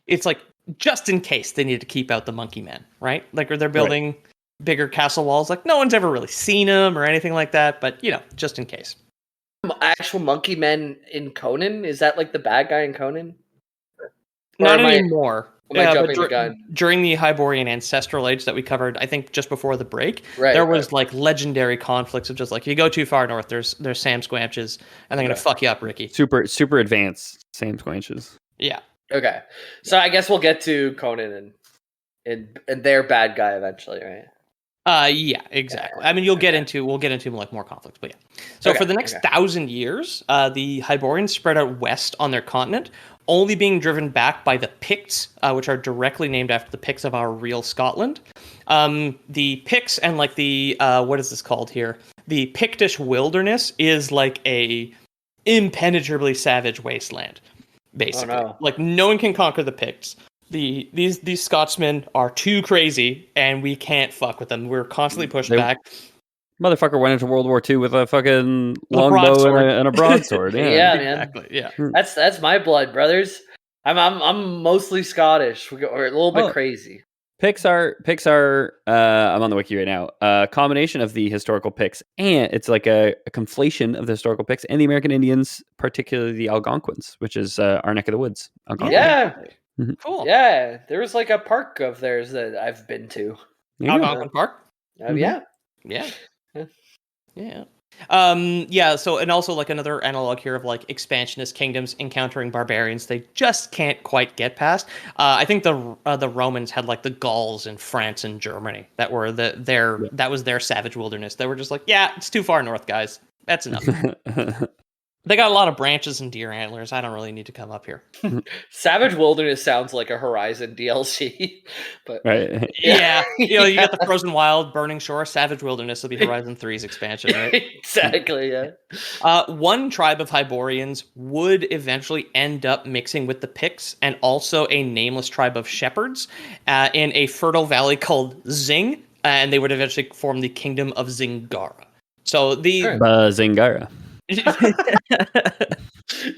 It's like, just in case they need to keep out the monkey men, right? Like, or they're building bigger castle walls. Like, no one's ever really seen them or anything like that, but just in case. Actual monkey men in Conan? Is that like the bad guy in Conan? Not anymore. Am I jumping the gun? During the Hyborian Ancestral Age that we covered, I think just before the break, there was like legendary conflicts of just like, if you go too far north, there's Sam Squanches, and they're gonna fuck you up, Ricky. Super advanced Sam Squanches. Yeah. Okay, so I guess we'll get to Conan and their bad guy eventually, right? Yeah, exactly. I mean, we'll get into like more conflicts, but yeah. So for the next 1,000 years, the Hyborians spread out west on their continent, only being driven back by the Picts, which are directly named after the Picts of our real Scotland. The Picts and like the what is this called here? The Pictish wilderness is like a impenetrably savage wasteland. Basically, like no one can conquer the Picts. These Scotsmen are too crazy, and we can't fuck with them. We're constantly pushed back. Motherfucker went into World War II with a fucking longbow and a broadsword. Yeah, man. Exactly. Yeah, that's my blood, brothers. I'm mostly Scottish, or a little bit crazy. Picts are I'm on the wiki right now. A combination of the historical Picts, and it's like a conflation of the historical Picts and the American Indians, particularly the Algonquins, which is our neck of the woods. Algonquin. Yeah, cool. Yeah, there was like a park of theirs that I've been to. Algonquin Park. Yeah. So, and also like another analog here of like expansionist kingdoms encountering barbarians they just can't quite get past. I think the Romans had like the Gauls in France and Germany that were that was their savage wilderness. They were just like, yeah, it's too far north, guys. That's enough. They got a lot of branches and deer antlers. I don't really need to come up here. Savage Wilderness sounds like a Horizon DLC, but right. Yeah. You got the Frozen Wild, Burning Shore, Savage Wilderness will be Horizon 3's expansion, right? Exactly, yeah. One tribe of Hyborians would eventually end up mixing with the Picts and also a nameless tribe of shepherds in a fertile valley called Zing, and they would eventually form the Kingdom of Zingara. So Zingara.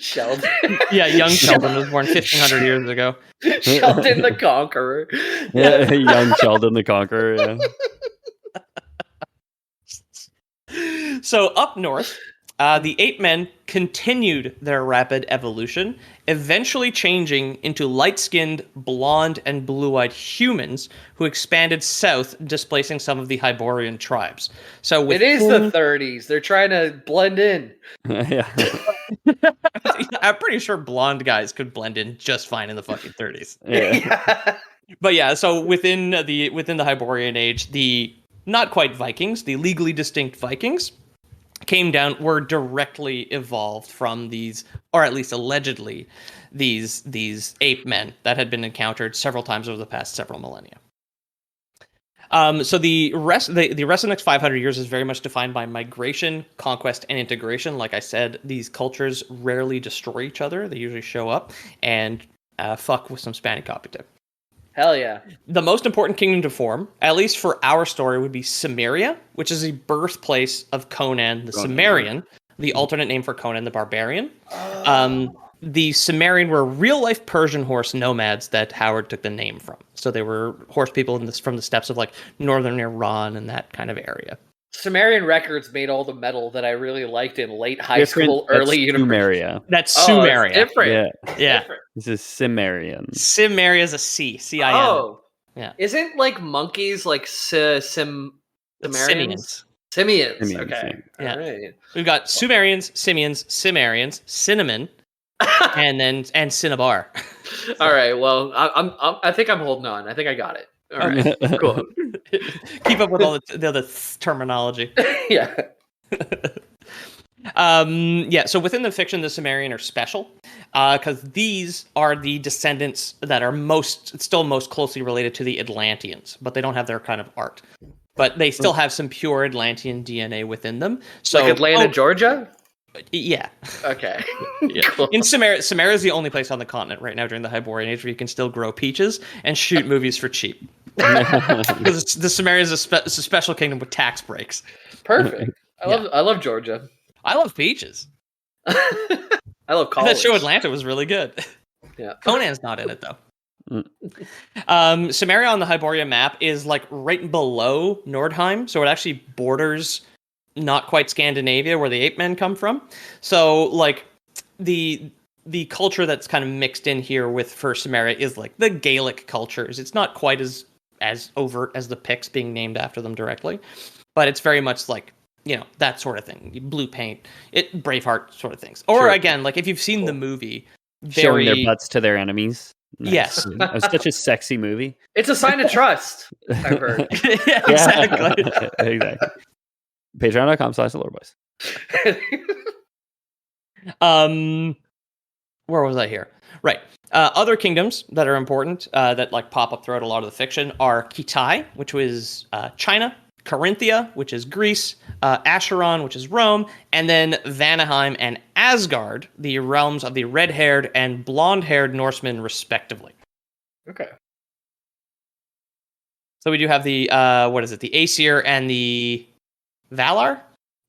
Sheldon. Yeah, young Sheldon was born 1,500 years ago. Sheldon the Conqueror. Yeah, young Sheldon the Conqueror. Yeah. So up north, the ape men continued their rapid evolution, eventually changing into light-skinned, blonde, and blue-eyed humans who expanded south, displacing some of the Hyborian tribes. So it is the 30s. They're trying to blend in. Yeah. I'm pretty sure blonde guys could blend in just fine in the fucking 30s. Yeah. But yeah, so within the Hyborian Age, the not quite Vikings, the legally distinct Vikings were directly evolved from these, or at least allegedly, these ape men that had been encountered several times over the past several millennia. So the rest of the next 500 years is very much defined by migration, conquest, and integration. Like I said, these cultures rarely destroy each other. They usually show up and fuck with some Spanish copy tip. Hell yeah. The most important kingdom to form, at least for our story, would be Cimmeria, which is the birthplace of Conan the Cimmerian, the alternate name for Conan the Barbarian. The Cimmerian were real-life Persian horse nomads that Howard took the name from. So they were horse people from the steppes of like northern Iran and that kind of area. Sumerian records made all the metal that I really liked in late high school, early university. Sumeria. That's Sumeria. It's different. Yeah. Different. This is Cimmerian. Cimmerian is a C. C-I-N. Oh. Yeah. Isn't like monkeys like Simians? Simians. Okay. Yeah. All right. We've got Sumerians, Simians, Cimmerians, Cinnamon, and Cinnabar. All right. Well, I think I'm holding on. I think I got it. All right. Cool. Keep up with all the other terminology. Yeah. So within the fiction, the Cimmerian are special because these are the descendants that are still most closely related to the Atlanteans, but they don't have their kind of art. But they still have some pure Atlantean DNA within them. So, like Atlanta, Georgia? Yeah. Okay. Yeah. Cool. In Cimmerian is the only place on the continent right now during the Hyborian Age where you can still grow peaches and shoot movies for cheap. Because the Cimmerian is a special kingdom with tax breaks. Perfect. I love Georgia. I love peaches. I love college. That show Atlanta was really good. Yeah. Conan's not in it though. Cimmeria on the Hyborian map is like right below Nordheim, so it actually borders not quite Scandinavia where the ape men come from. So like the culture that's kind of mixed in here for Cimmeria is like the Gaelic cultures. It's not quite as overt as the Picts being named after them directly, but it's very much like, that sort of thing. Blue paint, Braveheart sort of things. Or again, like if you've seen the movie, showing their butts to Their Nice. Yes. It was such a sexy movie. It's a sign of trust, I've heard. Yeah, exactly. Exactly. Patreon.com/theLoreBoys. Where was I here? Right. Other kingdoms that are important that like pop up throughout a lot of the fiction are Kitai, which was China, Carinthia, which is Greece, Acheron, which is Rome, and then Vanaheim and Asgard, the realms of the red-haired and blonde-haired Norsemen, respectively. Okay. So we do have the the Aesir and the Valar?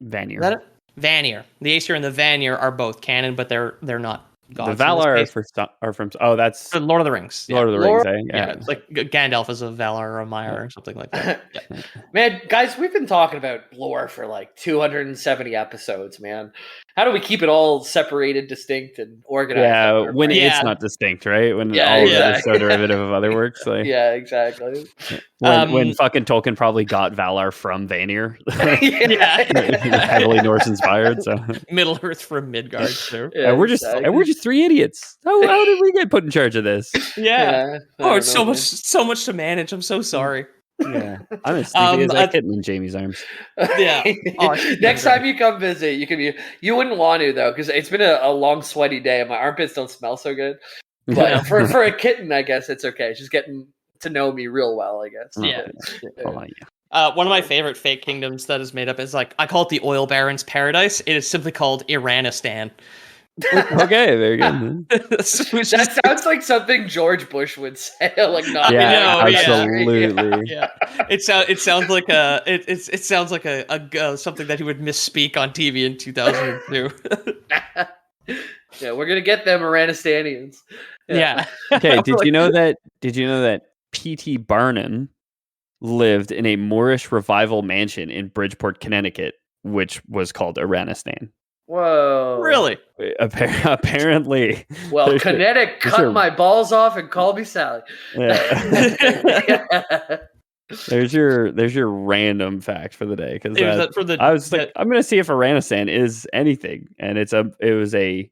Vanir. Is that it? Vanir. The Aesir and the Vanir are both canon, but they're not gods. The Valar are from that's the Lord of the Rings. Lord of the Rings, eh? Yeah, it's like Gandalf is a Valar or a Maiar or something like that. Yeah. Man, guys, we've been talking about lore for like 270 episodes, man. How do we keep it all separated, distinct, and organized? Yeah, when it's not distinct, right? When all of it is so derivative of other works. Like, yeah, exactly. When fucking Tolkien probably got Valar from Vanir. Yeah. Heavily Norse inspired. So Middle Earth from Midgard too. Yeah, we're just three idiots. How did we get put in charge of this? Yeah. It's so much to manage. I'm so sorry. Yeah, I'm as sleepy as that kitten in Jamie's arms. Yeah. Next time you come visit, you can be. You wouldn't want to though, because it's been a long, sweaty day, and my armpits don't smell so good. But for a kitten, I guess it's okay. She's getting to know me real well, I guess. Yeah. Oh, yeah. One of my favorite fake kingdoms that is made up is like I call it the Oil Baron's Paradise. It is simply called Iranistan. Okay, very good. That sounds like something George Bush would say. Like, not absolutely. Yeah. It sounds like it sounds like a something that he would misspeak on TV in 2002. Yeah, we're gonna get them Iranistanians. Yeah. Okay. Did you know that P.T. Barnum lived in a Moorish revival mansion in Bridgeport, Connecticut, which was called Iranistan? Whoa! Really? Apparently. Well, Connecticut cut my balls off and called me Sally. Yeah. There's your random fact for the day, because I was like, I'm gonna see if Iranistan is anything, and the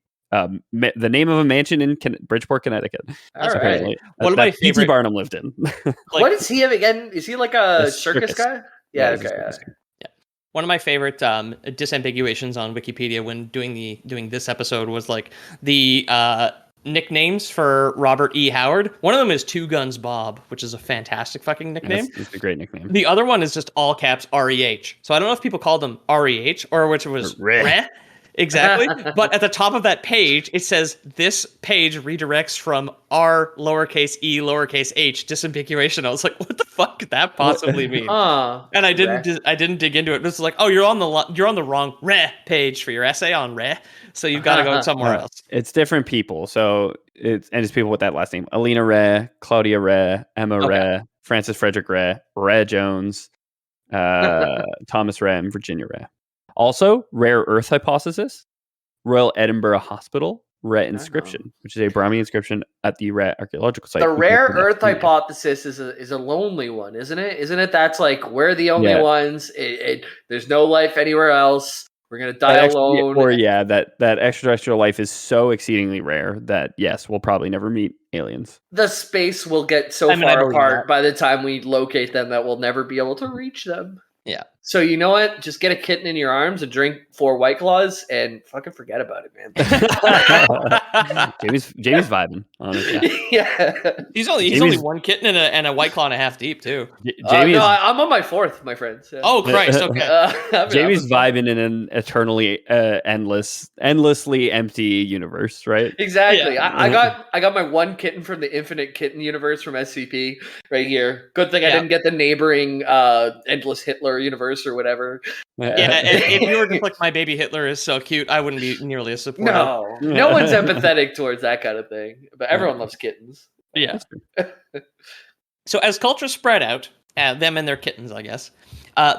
name of a mansion in Bridgeport, Connecticut. All right. One of my favorite P.T. Barnum lived in. What is he again? Is he like a circus guy? Yeah. Okay. Yeah. One of my favorite disambiguations on Wikipedia when doing this episode was like the nicknames for Robert E. Howard. One of them is Two Guns Bob, which is a fantastic fucking nickname. It's a great nickname. The other one is just all caps REH. So I don't know if people called them REH or which was Reh. Exactly. But at the top of that page, it says this page redirects from R lowercase e lowercase h disambiguation. I was like, what the fuck could that possibly mean? And I didn't dig into it. It was like, oh, you're on the wrong Reh page for your essay on Reh. So you've got to go somewhere else. It's different people. So it's people with that last name: Alina Reh, Claudia Reh, Emma Reh, Francis Frederick Reh, Reh Jones, Thomas Reh, and Virginia Reh. Also, rare earth hypothesis, Royal Edinburgh Hospital, Reh inscription, which is a Brahmi inscription at the Reh archaeological site. The rare earth hypothesis is a lonely one, isn't it? Isn't it? That's like we're the only ones. There's no life anywhere else. We're gonna die alone. That extraterrestrial life is so exceedingly rare that yes, we'll probably never meet aliens. The space will get so far apart by the time we locate them that we'll never be able to reach them. Yeah. So you know what? Just get a kitten in your arms and drink 4 White Claws and fucking forget about it, man. Jamie's vibing, honestly. Yeah. He's only one kitten and a White Claw and a half deep too. I'm on my 4th, my friends. Yeah. Oh Christ! Okay. Jamie's vibing in an eternally endlessly empty universe, right? Exactly. Yeah. I got my one kitten from the Infinite Kitten universe from SCP right here. Good thing I didn't get the neighboring Endless Hitler universe or whatever. Yeah, and if you were just like, my baby Hitler is so cute, I wouldn't be nearly as supportive. No one's empathetic towards that kind of thing, but everyone loves kittens. Yeah. So as culture spread out, them and their kittens, I guess,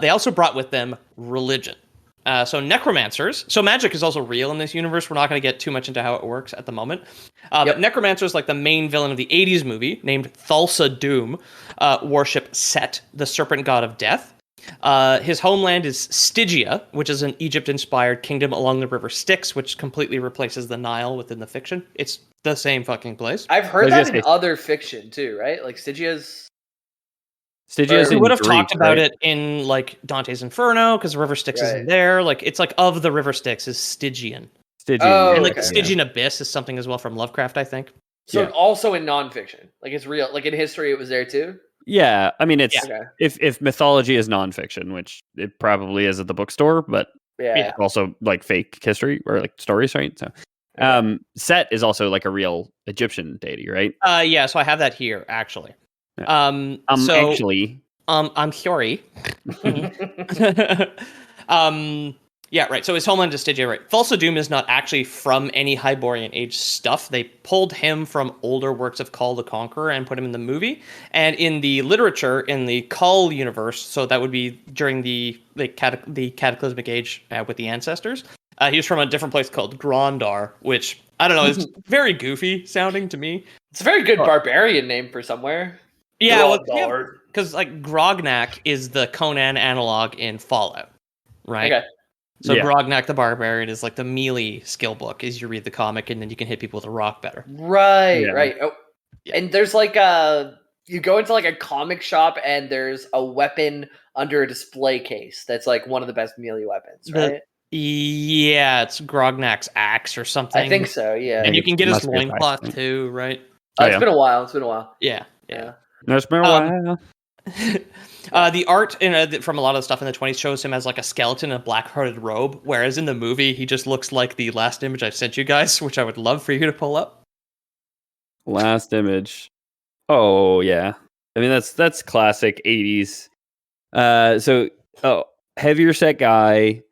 they also brought with them religion. So necromancers. So magic is also real in this universe. We're not going to get too much into how it works at the moment. But necromancers, like the main villain of the 80s movie, named Thulsa Doom, worship Set, the serpent god of death. His homeland is Stygia, which is an Egypt-inspired kingdom along the river Styx, which completely replaces the Nile within the fiction. It's the same fucking place. I've heard that in other fiction too, right? Like Stygia's. We would have talked about it in like Dante's Inferno because the river Styx isn't there. Like it's like of the river Styx is Stygian. And like the Stygian abyss is something as well from Lovecraft, I think. So also in nonfiction, like it's real. Like in history, it was there too. Yeah, I mean, it's if mythology is nonfiction, which it probably is at the bookstore, but also like fake history or like stories, right? So, Set is also like a real Egyptian deity, right? So I have that here actually. I'm sorry. Yeah, right. So his homeland is Stygia, right? Thulsa Doom is not actually from any Hyborian Age stuff. They pulled him from older works of Kull the Conqueror and put him in the movie. And in the literature, in the Kull universe, so that would be during the Cataclysmic Age with the ancestors, he was from a different place called Grondar, which, I don't know, is very goofy sounding to me. It's a very good barbarian name for somewhere. Yeah, because like Grognak is the Conan analog in Fallout, right? Okay. So Grognak the Barbarian is like the melee skill book, is you read the comic and then you can hit people with a rock better. Right. Oh, yeah. And there's like you go into like a comic shop and there's a weapon under a display case that's like one of the best melee weapons, right? Yeah, it's Grognak's axe or something. I think so, yeah. And you can get his loincloth too, right? It's been a while. Yeah. It's been a while. The art from a lot of the stuff in the 20s shows him as like a skeleton in a black-hearted robe, whereas in the movie he just looks like the last image I sent you guys, which I would love for you to pull up. Last image. Oh yeah, I mean that's classic 80s. Heavier set guy.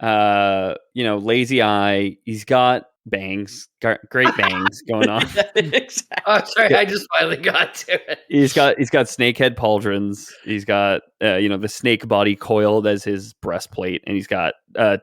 Lazy eye. He's got bangs, great bangs going on. Exactly. Oh, sorry, I just finally got to it. He's got snakehead pauldrons. He's got the snake body coiled as his breastplate, and he's got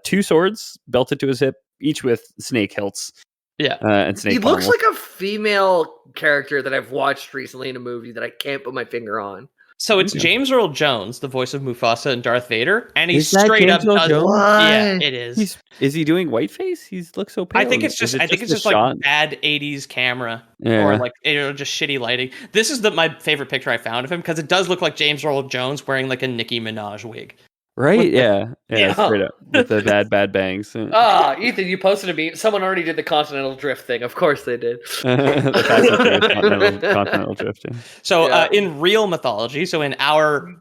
2 swords belted to his hip, each with snake hilts. Yeah, and snake. He looks like a female character that I've watched recently in a movie that I can't put my finger on. So it's James Earl Jones, the voice of Mufasa and Darth Vader, and he's straight up. Yeah, it is. Is he doing whiteface? He looks so pale. I think it's just like bad 80s camera or like just shitty lighting. This is my favorite picture I found of him because it does look like James Earl Jones wearing like a Nicki Minaj wig. Right? Yeah, straight up with the bad bangs. Ethan, you posted a meme. Someone already did the continental drift thing. Of course they did. The continental drift. Yeah. So in real mythology, so in our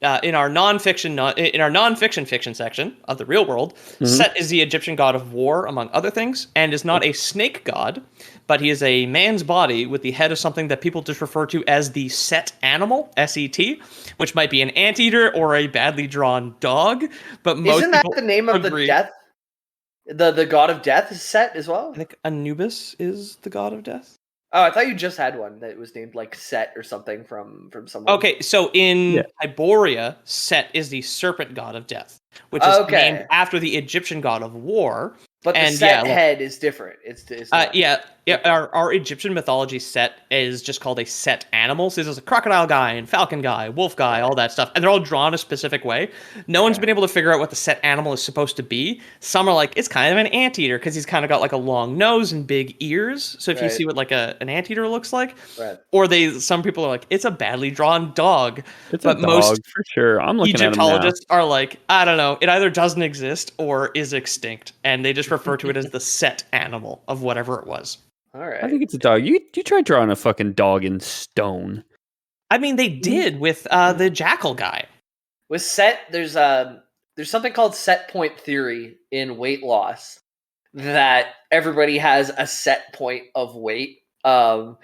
nonfiction fiction section of the real world, Set is the Egyptian god of war, among other things, and is not a snake god, but he is a man's body with the head of something that people just refer to as the Set animal, S-E-T, which might be an anteater or a badly drawn dog. But isn't that the name of the death? The god of death is Set as well? I think Anubis is the god of death. Oh, I thought you just had one that was named like Set or something from someone. Okay, so in Hyboria, Set is the serpent god of death, which is named after the Egyptian god of war. But the Set head is different. It's our Egyptian mythology Set is just called a Set animal. So there's a crocodile guy and falcon guy, wolf guy, all that stuff. And they're all drawn a specific way. No one's been able to figure out what the Set animal is supposed to be. Some are like, it's kind of an anteater because he's kind of got like a long nose and big ears. So if you see what like an anteater looks like, or some people are like, it's a badly drawn dog. It's a dog for sure. I'm looking Egyptologists are like, I don't know. It either doesn't exist or is extinct. And they just refer to it as the Set animal of whatever it was. All right. I think it's a dog. You tried drawing a fucking dog in stone. I mean, they did with the jackal guy. With Set, there's something called set point theory in weight loss that everybody has a set point of weight, and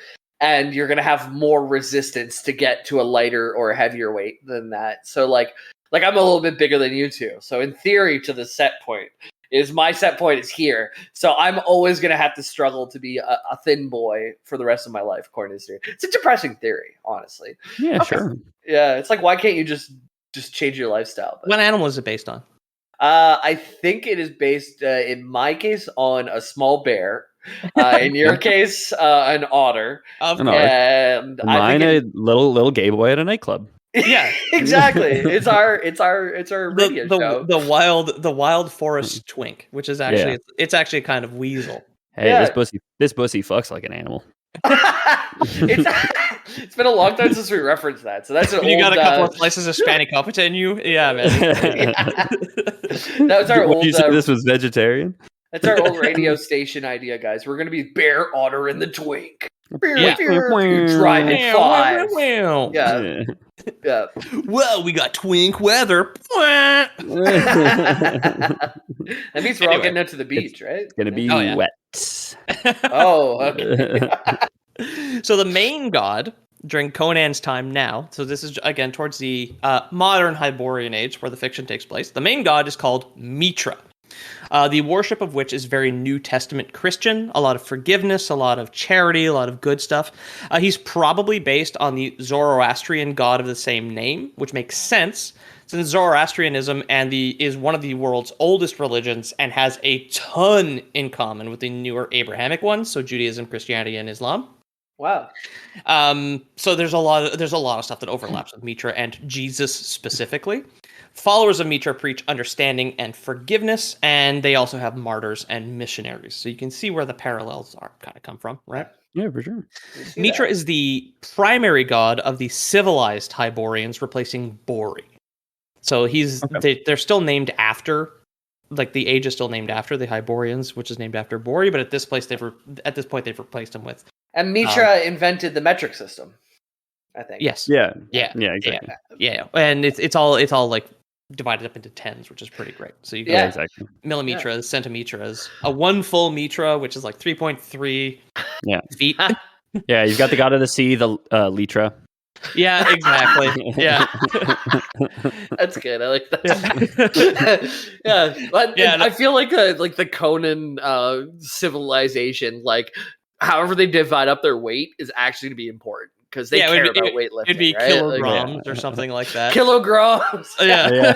you're gonna have more resistance to get to a lighter or a heavier weight than that. So like I'm a little bit bigger than you two. So in theory, to the set point. My set point is here. So I'm always going to have to struggle to be a thin boy for the rest of my life, according to this theory. It's a depressing theory, honestly. Yeah, sure. Yeah, it's like, why can't you just change your lifestyle? What animal is it based on? I think it is based, in my case, on a small bear. In your case, an otter. And mine, a little gay boy at a nightclub. Yeah, exactly. It's our radio show. The wild forest twink, which is actually it's actually a kind of weasel. Hey, this pussy fucks like an animal. It's been a long time since we referenced that, so that's you got a couple of slices of spanakopita in you, yeah, man. That was our old. You said this was vegetarian. That's our old radio station idea, guys. We're gonna be bear, otter, and the twink. Driving 5. Yeah. Well, we got twink weather. That means we're all getting out to the beach, right? It's gonna be wet. Okay. So the main god during Conan's time now, so this is again towards the modern Hyborian Age where the fiction takes place. The main god is called Mitra. The worship of which is very New Testament Christian, a lot of forgiveness, a lot of charity, a lot of good stuff. He's probably based on the Zoroastrian god of the same name, which makes sense, since Zoroastrianism is one of the world's oldest religions and has a ton in common with the newer Abrahamic ones, so Judaism, Christianity, and Islam. Wow. So there's a lot of stuff that overlaps with Mitra and Jesus specifically. followers of Mitra preach understanding and forgiveness, and they also have martyrs and missionaries. So you can see where the parallels are kind of come from, right? Yeah, for sure. Mitra is the primary god of the civilized Hyborians, replacing Bori. So they're still named after, like the age is still named after the Hyborians, which is named after Bori, but at this point they've replaced him with. And Mitra invented the metric system, I think. Yes. Yeah. Exactly. Yeah. And it's all like divided up into tens, which is pretty great. So you got exactly millimetras, centimetras, a one full mitra, which is like 3.3 feet. Yeah, you've got the god of the sea, the Litra. Yeah, exactly. Yeah. That's good. I like that. But I feel like the Conan civilization, like however they divide up their weight is actually to be important. Because they care about weightlifting. It'd be kilograms or something like that. Kilograms. Yeah.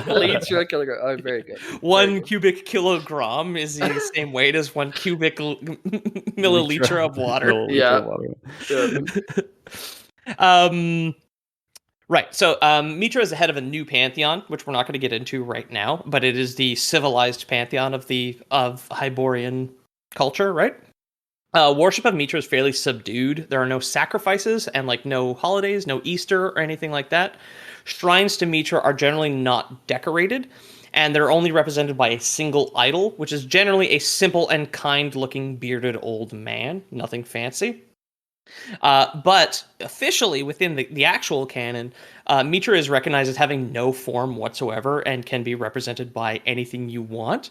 Litra kilogram. Oh, very good. One cubic kilogram is the same weight as 1 cubic milliliter of water. Right. So Mitra is the head of a new pantheon, which we're not going to get into right now, but it is the civilized pantheon of Hyborian culture, right? Worship of Mitra is fairly subdued. There are no sacrifices and like no holidays, no Easter or anything like that. Shrines to Mitra are generally not decorated, and they're only represented by a single idol, which is generally a simple and kind-looking bearded old man. Nothing fancy. But officially, within the actual canon, Mitra is recognized as having no form whatsoever and can be represented by anything you want.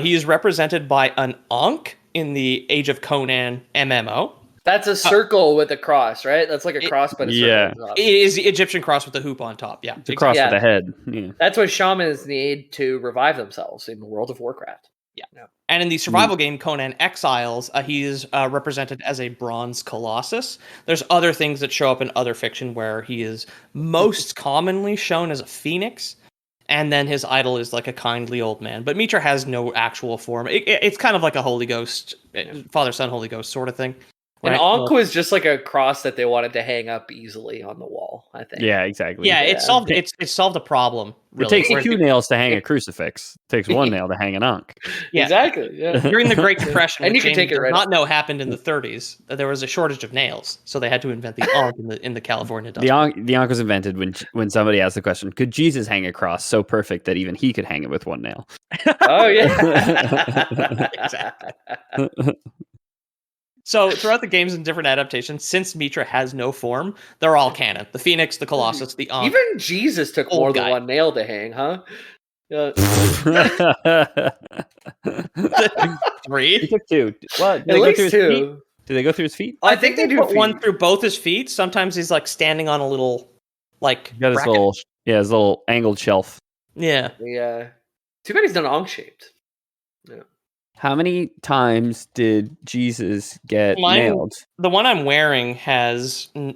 He is represented by an Ankh in the Age of Conan MMO. That's a circle with a cross, right? That's like a cross, but a circle. It is the Egyptian cross with the hoop on top. Yeah, it's a cross with a head. Yeah. That's what shamans need to revive themselves in World of Warcraft. Yeah. And in the survival game Conan Exiles, he is represented as a bronze colossus. There's other things that show up in other fiction where he is most commonly shown as a phoenix, and then his idol is like a kindly old man. But Mitra has no actual form. It's kind of like a Holy Ghost, Father, Son, Holy Ghost sort of thing. Right? And Ankh was just like a cross that they wanted to hang up easily on the wall, I think. Yeah, exactly. Yeah, it solved a problem. Really. It takes 2 nails to hang a crucifix. It takes 1 nail to hang an Ankh. Yeah. Exactly. Yeah. During the Great Depression, and you can take it right. Not know happened in the 30s. There was a shortage of nails, so they had to invent the Ankh in the California Dust Bowl. The Ankh was invented when somebody asked the question: could Jesus hang a cross so perfect that even he could hang it with 1 nail? Oh yeah. Exactly. So throughout the games and different adaptations, since Mitra has no form, they're all canon. The Phoenix, the Colossus, the Ankh. Even Jesus took more than 1 nail to hang, huh? 3? He took 2. What? At least 2. Do they go through his feet? I think they do put 1 through both his feet. Sometimes he's like standing on a little like got his little angled shelf. Yeah. Yeah. Too bad he's not Ankh shaped. Yeah. How many times did Jesus get nailed? The one I'm wearing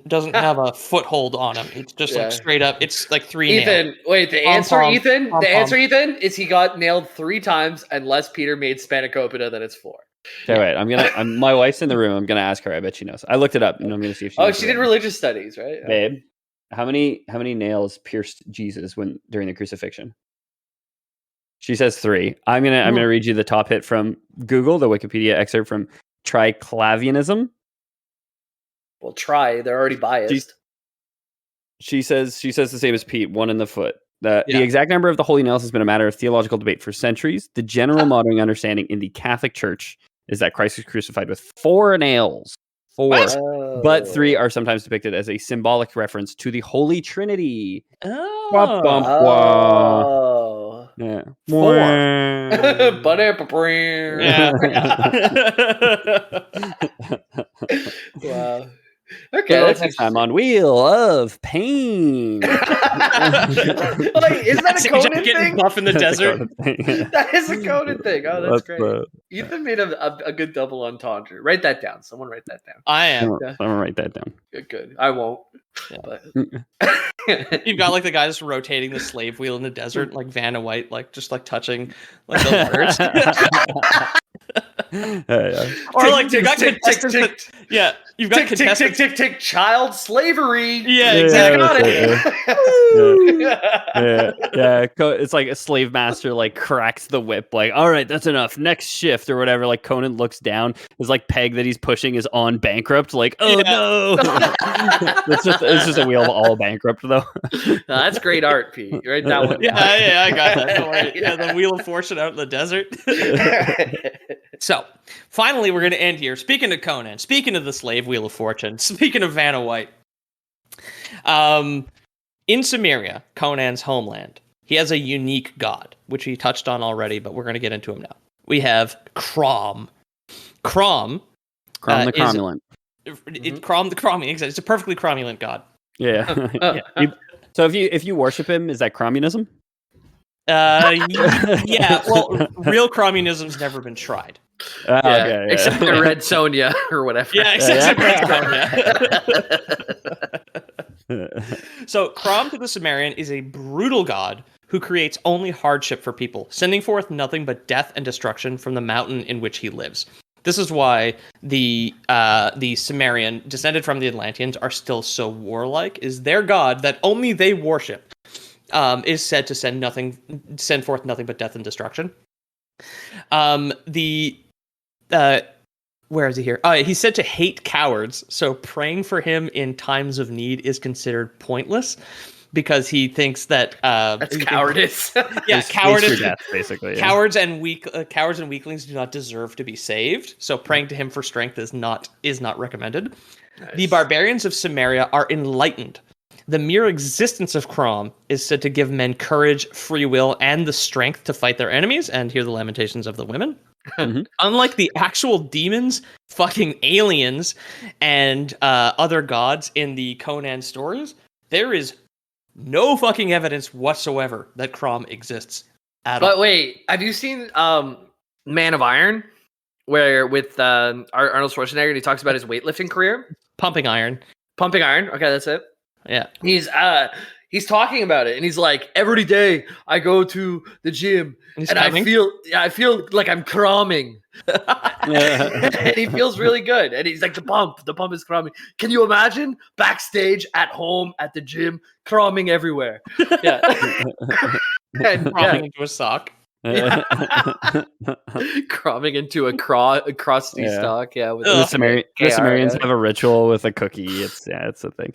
doesn't have a foothold on him. It's just like straight up. It's like 3 Ethan, nails. Wait, the answer, Ethan, is he got nailed 3 times unless Peter made spanakopita, then it's 4. Okay, wait. My wife's in the room. I'm gonna ask her. I bet she knows. I looked it up, and I'm gonna see if she. Oh, she did religious studies, right? Babe, how many nails pierced Jesus during the crucifixion? She says 3. I'm gonna read you the top hit from Google, the Wikipedia excerpt from Triclavianism. Well, they're already biased. She says the same as Pete, 1 in the foot. The exact number of the holy nails has been a matter of theological debate for centuries. The general modern understanding in the Catholic Church is that Christ was crucified with 4 nails. 4. Oh. But 3 are sometimes depicted as a symbolic reference to the Holy Trinity. Yeah. 4. Wow. Okay, that's next time on Wheel of Pain. Like, isn't that a Conan thing? Buff in the desert. That is a Conan thing. Oh, that's great. Ethan made a good double entendre. Write that down. Someone write that down. I am. Someone write that down. Good. I won't. Yeah. But. You've got like the guys rotating the slave wheel in the desert, like Vanna White, like just like touching like the words. Or like you've got contestants. Yeah, you've got contestants. Tick, child slavery. Yeah, exactly. It's like a slave master like cracks the whip, like, all right, that's enough. Next shift or whatever. Like Conan looks down, his like peg that he's pushing is on bankrupt. Like, oh no, it's just a wheel of all bankrupt though. No, that's great art, Pete. Right, that one. Yeah, I got that. Don't worry. Yeah, the wheel of fortune out in the desert. So, finally, we're going to end here. Speaking of Conan, speaking of the slave wheel of fortune, speaking of Vanna White, in Cimmeria, Conan's homeland, he has a unique god, which he touched on already, but we're going to get into him now. We have Crom. Crom the cromulent. Crom the cromulent. It's a perfectly cromulent god. Yeah. So if you worship him, is that communism? Yeah. Well, real communism's never been tried. Except for Red Sonja or whatever. Yeah, except for Red Sonja. So, Crom to the Cimmerian is a brutal god who creates only hardship for people, sending forth nothing but death and destruction from the mountain in which he lives. This is why the Cimmerian, descended from the Atlanteans, are still so warlike. Is their god that only they worship is said to send forth nothing but death and destruction. Where is he here? He's said to hate cowards, so praying for him in times of need is considered pointless because he thinks that that's cowardice. Yeah, cowardice. Death, basically. Yeah. Cowards and weaklings do not deserve to be saved. So praying to him for strength is not recommended. Nice. The barbarians of Cimmeria are enlightened. The mere existence of Crom is said to give men courage, free will, and the strength to fight their enemies and hear the lamentations of the women. Mm-hmm. Unlike the actual demons, fucking aliens, and other gods in the Conan stories, there is no fucking evidence whatsoever that Crom exists at all. But wait, have you seen Man of Iron? Where with Arnold Schwarzenegger, and he talks about his weightlifting career? Pumping Iron. Okay, that's it. Yeah. He's talking about it, and he's like, every day I go to the gym and I feel like I'm cromming. And he feels really good. And he's like, the pump is cromming. Can you imagine backstage at home at the gym, cromming everywhere? Yeah. Cromming into a sock. Yeah. Cromming into a crusty stock. Yeah. With the Cimmerians have a ritual with a cookie. It's a thing.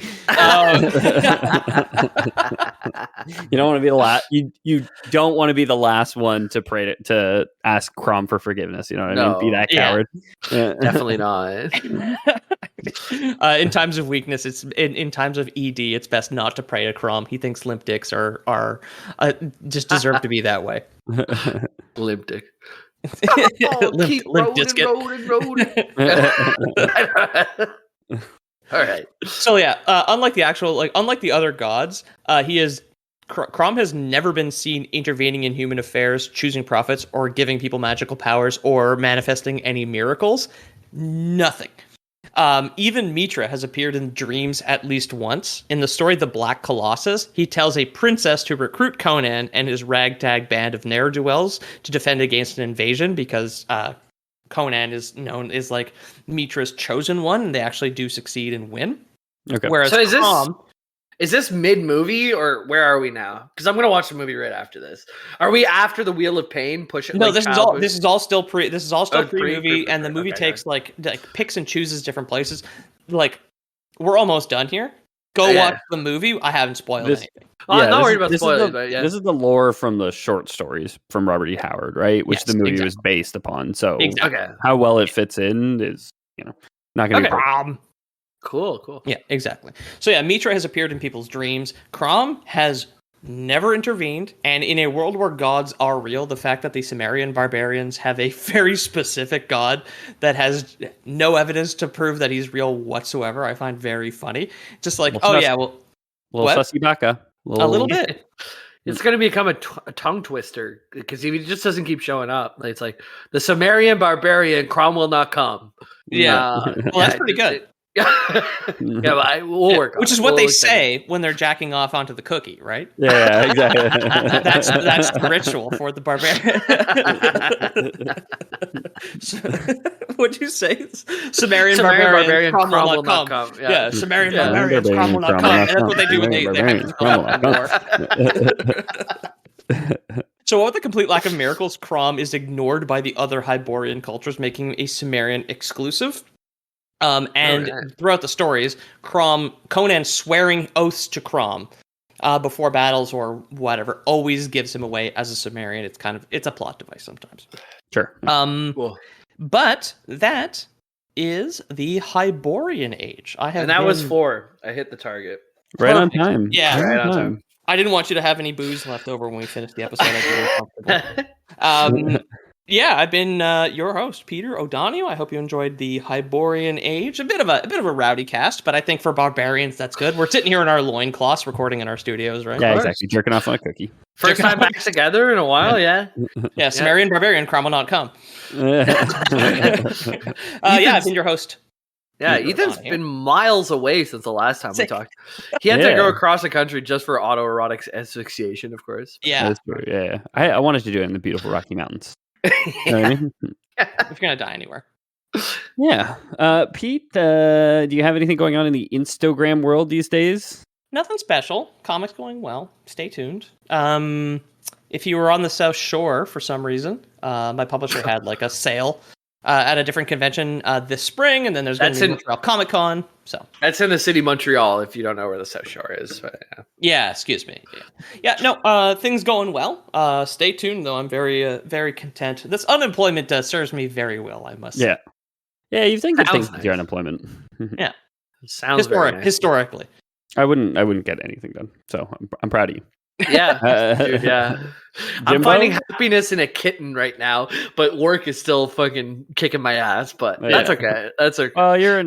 You don't want to be the last. You don't want to be the last one to pray to ask Crom for forgiveness. You know what I mean? Be that coward. Yeah. Definitely not. In times of weakness, it's in times of ED, it's best not to pray to Crom. He thinks limp dicks are just deserve to be that way. Limp dick. Keep rolling. All right. So yeah, unlike the other gods, Crom has never been seen intervening in human affairs, choosing prophets, or giving people magical powers, or manifesting any miracles. Nothing. Even Mitra has appeared in dreams at least once. In the story The Black Colossus, he tells a princess to recruit Conan and his ragtag band of ne'er-do-wells to defend against an invasion because Conan is known as like Mitra's chosen one, and they actually do succeed and win. Okay. Whereas so is this mid-movie, or where are we now? Because I'm going to watch the movie right after this. Are we after the Wheel of Pain? No, this is all still pre-movie, and the movie takes like picks and chooses different places. Like, we're almost done here. Go watch the movie. I haven't spoiled anything. I'm not worried about spoilers, but yeah. This is the lore from the short stories from Robert E. Howard, right? Which the movie was based upon. So how well it fits in is, not going to be a problem. Cool. Yeah, exactly. So yeah, Mitra has appeared in people's dreams. Crom has never intervened, and in a world where gods are real, the fact that the Cimmerian barbarians have a very specific god that has no evidence to prove that he's real whatsoever, I find very funny. Just like, little sussy baka. A little bit. It's going to become a tongue twister because he just doesn't keep showing up. It's like the Cimmerian barbarian, Crom will not come. Yeah. Well, that's pretty good. We'll work on Which is what they say when they're jacking off onto the cookie, right? Yeah, exactly. that's the ritual for the barbarian. What'd you say? Sumerian barbarian cromwell.com. Yeah, Sumerian barbarians cromwell.com. And that's what they do when they have to go off in war. So, with the complete lack of miracles, Crom is ignored by the other Hyborian cultures, making a Sumerian exclusive. Throughout the stories, Conan swearing oaths to Crom before battles or whatever always gives him away as a Sumerian. It's a plot device sometimes. Sure. Cool. But that is the Hyborian Age. Was 4. I hit the target. Right on time. Yeah, right on time. I didn't want you to have any booze left over when we finished the episode. I was really Yeah, I've been your host, Peter O'Donoghue. I hope you enjoyed the Hyborian Age. A bit of a rowdy cast, but I think for barbarians, that's good. We're sitting here in our loincloths, recording in our studios, right? Yeah, exactly. Jerking off on a cookie. First time back together in a while, yeah. Yeah, Sumerian Barbarian, cromwell.com. I've been your host. Yeah, Ethan's been miles away since the last time we talked. He had to go across the country just for autoerotic asphyxiation, of course. Yeah. Yeah. I wanted to do it in the beautiful Rocky Mountains. You know what I mean? If you're going to die anywhere. Yeah. Pete, do you have anything going on in the Instagram world these days? Nothing special. Comics going well. Stay tuned. If you were on the South Shore for some reason, my publisher had like a sale at a different convention this spring, and then there's going to be Montreal Comic Con. So that's in the city Montreal. If you don't know where the South Shore is, but, yeah. Excuse me. No, things going well. Stay tuned, though. I'm very, very content. This unemployment serves me very well, I must say. Yeah. You've done good things with your unemployment. Yeah, sounds historically. I wouldn't get anything done, so I'm proud of you. Yeah, dude, yeah. I'm finding happiness in a kitten right now, but work is still fucking kicking my ass. But that's okay. That's okay. You're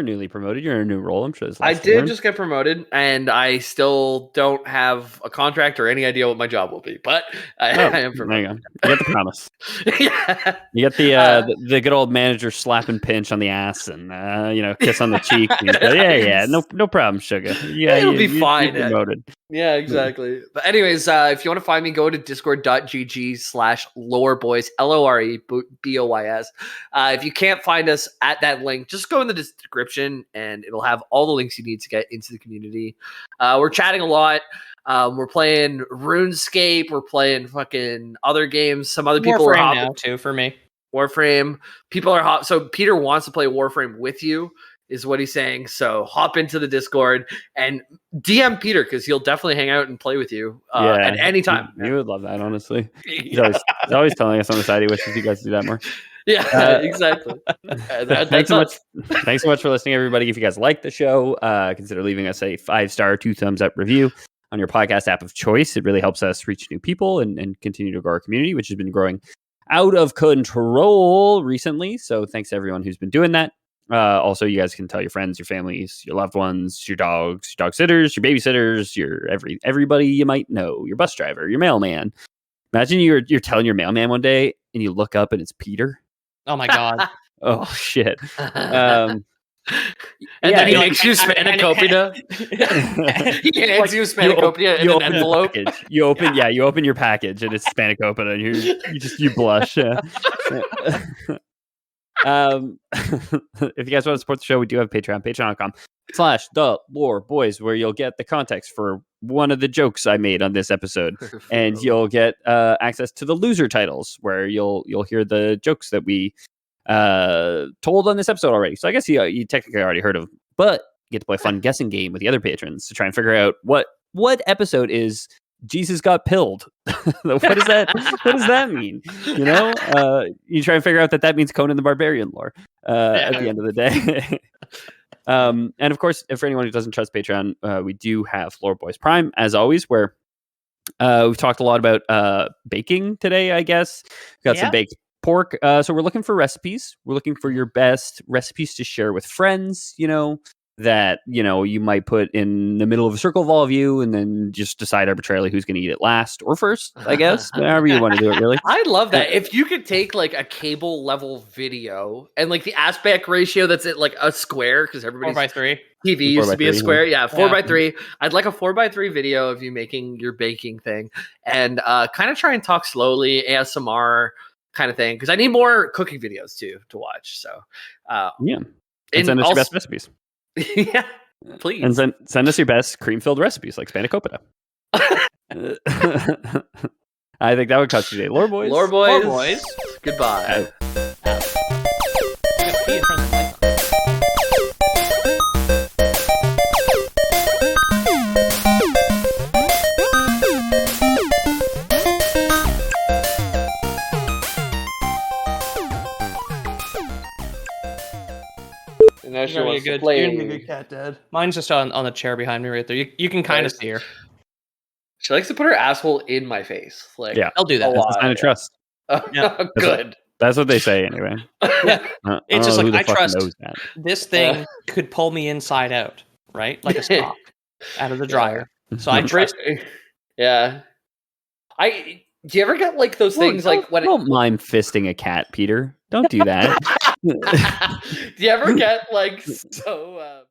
newly promoted. You're in a new role. I'm sure. I did just get promoted, and I still don't have a contract or any idea what my job will be. But I am promoted. Hang on. You get the promise. Yeah. You get the good old manager slap and pinch on the ass, and kiss on the cheek. No problem, sugar. Yeah, it'll be fine. You're promoted. Yeah, exactly. But anyways, if you want to find me, go to discord.gg/loreboys, LOREBOYS. If you can't find us at that link, just go in the description and it'll have all the links you need to get into the community. We're chatting a lot. We're playing RuneScape. We're playing fucking other games. Some other people are Warframe now too for me. Warframe. People are hot. So Peter wants to play Warframe with you, is what he's saying. So hop into the Discord and DM Peter, because he'll definitely hang out and play with you at any time. You would love that, honestly. He's always telling us on the side he wishes you guys do that more. Yeah, exactly. Thanks so much for listening, everybody. If you guys like the show, consider leaving us a 5-star, 2 thumbs up review on your podcast app of choice. It really helps us reach new people and continue to grow our community, which has been growing out of control recently. So thanks to everyone who's been doing that. Also, you guys can tell your friends, your families, your loved ones, your dogs, your dog sitters, your babysitters, your everybody you might know, your bus driver, your mailman. Imagine you're telling your mailman one day and you look up and it's Peter. Oh my god. Oh shit. And then he makes you spanakopita. He hands you spanakopita in an envelope. You open your package and it's spanakopita and you blush. If you guys want to support the show, we do have Patreon, patreon.com/TheLoreBoys, where you'll get the context for one of the jokes I made on this episode, and you'll get access to the loser titles, where you'll hear the jokes that we told on this episode already. So I guess you technically already heard of them, but you get to play a fun guessing game with the other patrons to try and figure out what episode is Jesus got pilled. What does that mean? You try and figure out that means Conan the Barbarian lore at the end of the day. And of course, for anyone who doesn't trust Patreon, we do have Lore Boys Prime, as always, where we've talked a lot about baking today, I guess. We've got some baked pork. So we're looking for recipes. We're looking for your best recipes to share with friends, that, you might put in the middle of a circle of all of you and then just decide arbitrarily who's going to eat it last or first, I guess, however you want to do it, really. I love that. If you could take like a cable level video and like the aspect ratio that's at like a square, because everybody's 4:3 TV used to be a square. Yeah, 4:3. I'd like a 4:3 video of you making your baking thing and kind of try and talk slowly, ASMR kind of thing, because I need more cooking videos too to watch. So and send us your best recipes. Yeah, please. And send us your best cream-filled recipes like spanakopita. I think that would cut today. Lore boys. Lore boys. Goodbye. You're gonna be a good cat, Dad. Mine's just on the chair behind me right there. You can kind of see her. She likes to put her asshole in my face. Like, yeah, I'll do that. That's a sign of trust. Yeah. Good. That's what they say anyway. Yeah. It's just like I trust this thing could pull me inside out, right? Like a sock out of the dryer. So I trust. Yeah. Do you ever get like those things like when don't mind fisting a cat, Peter. Don't do that. Do you ever get like so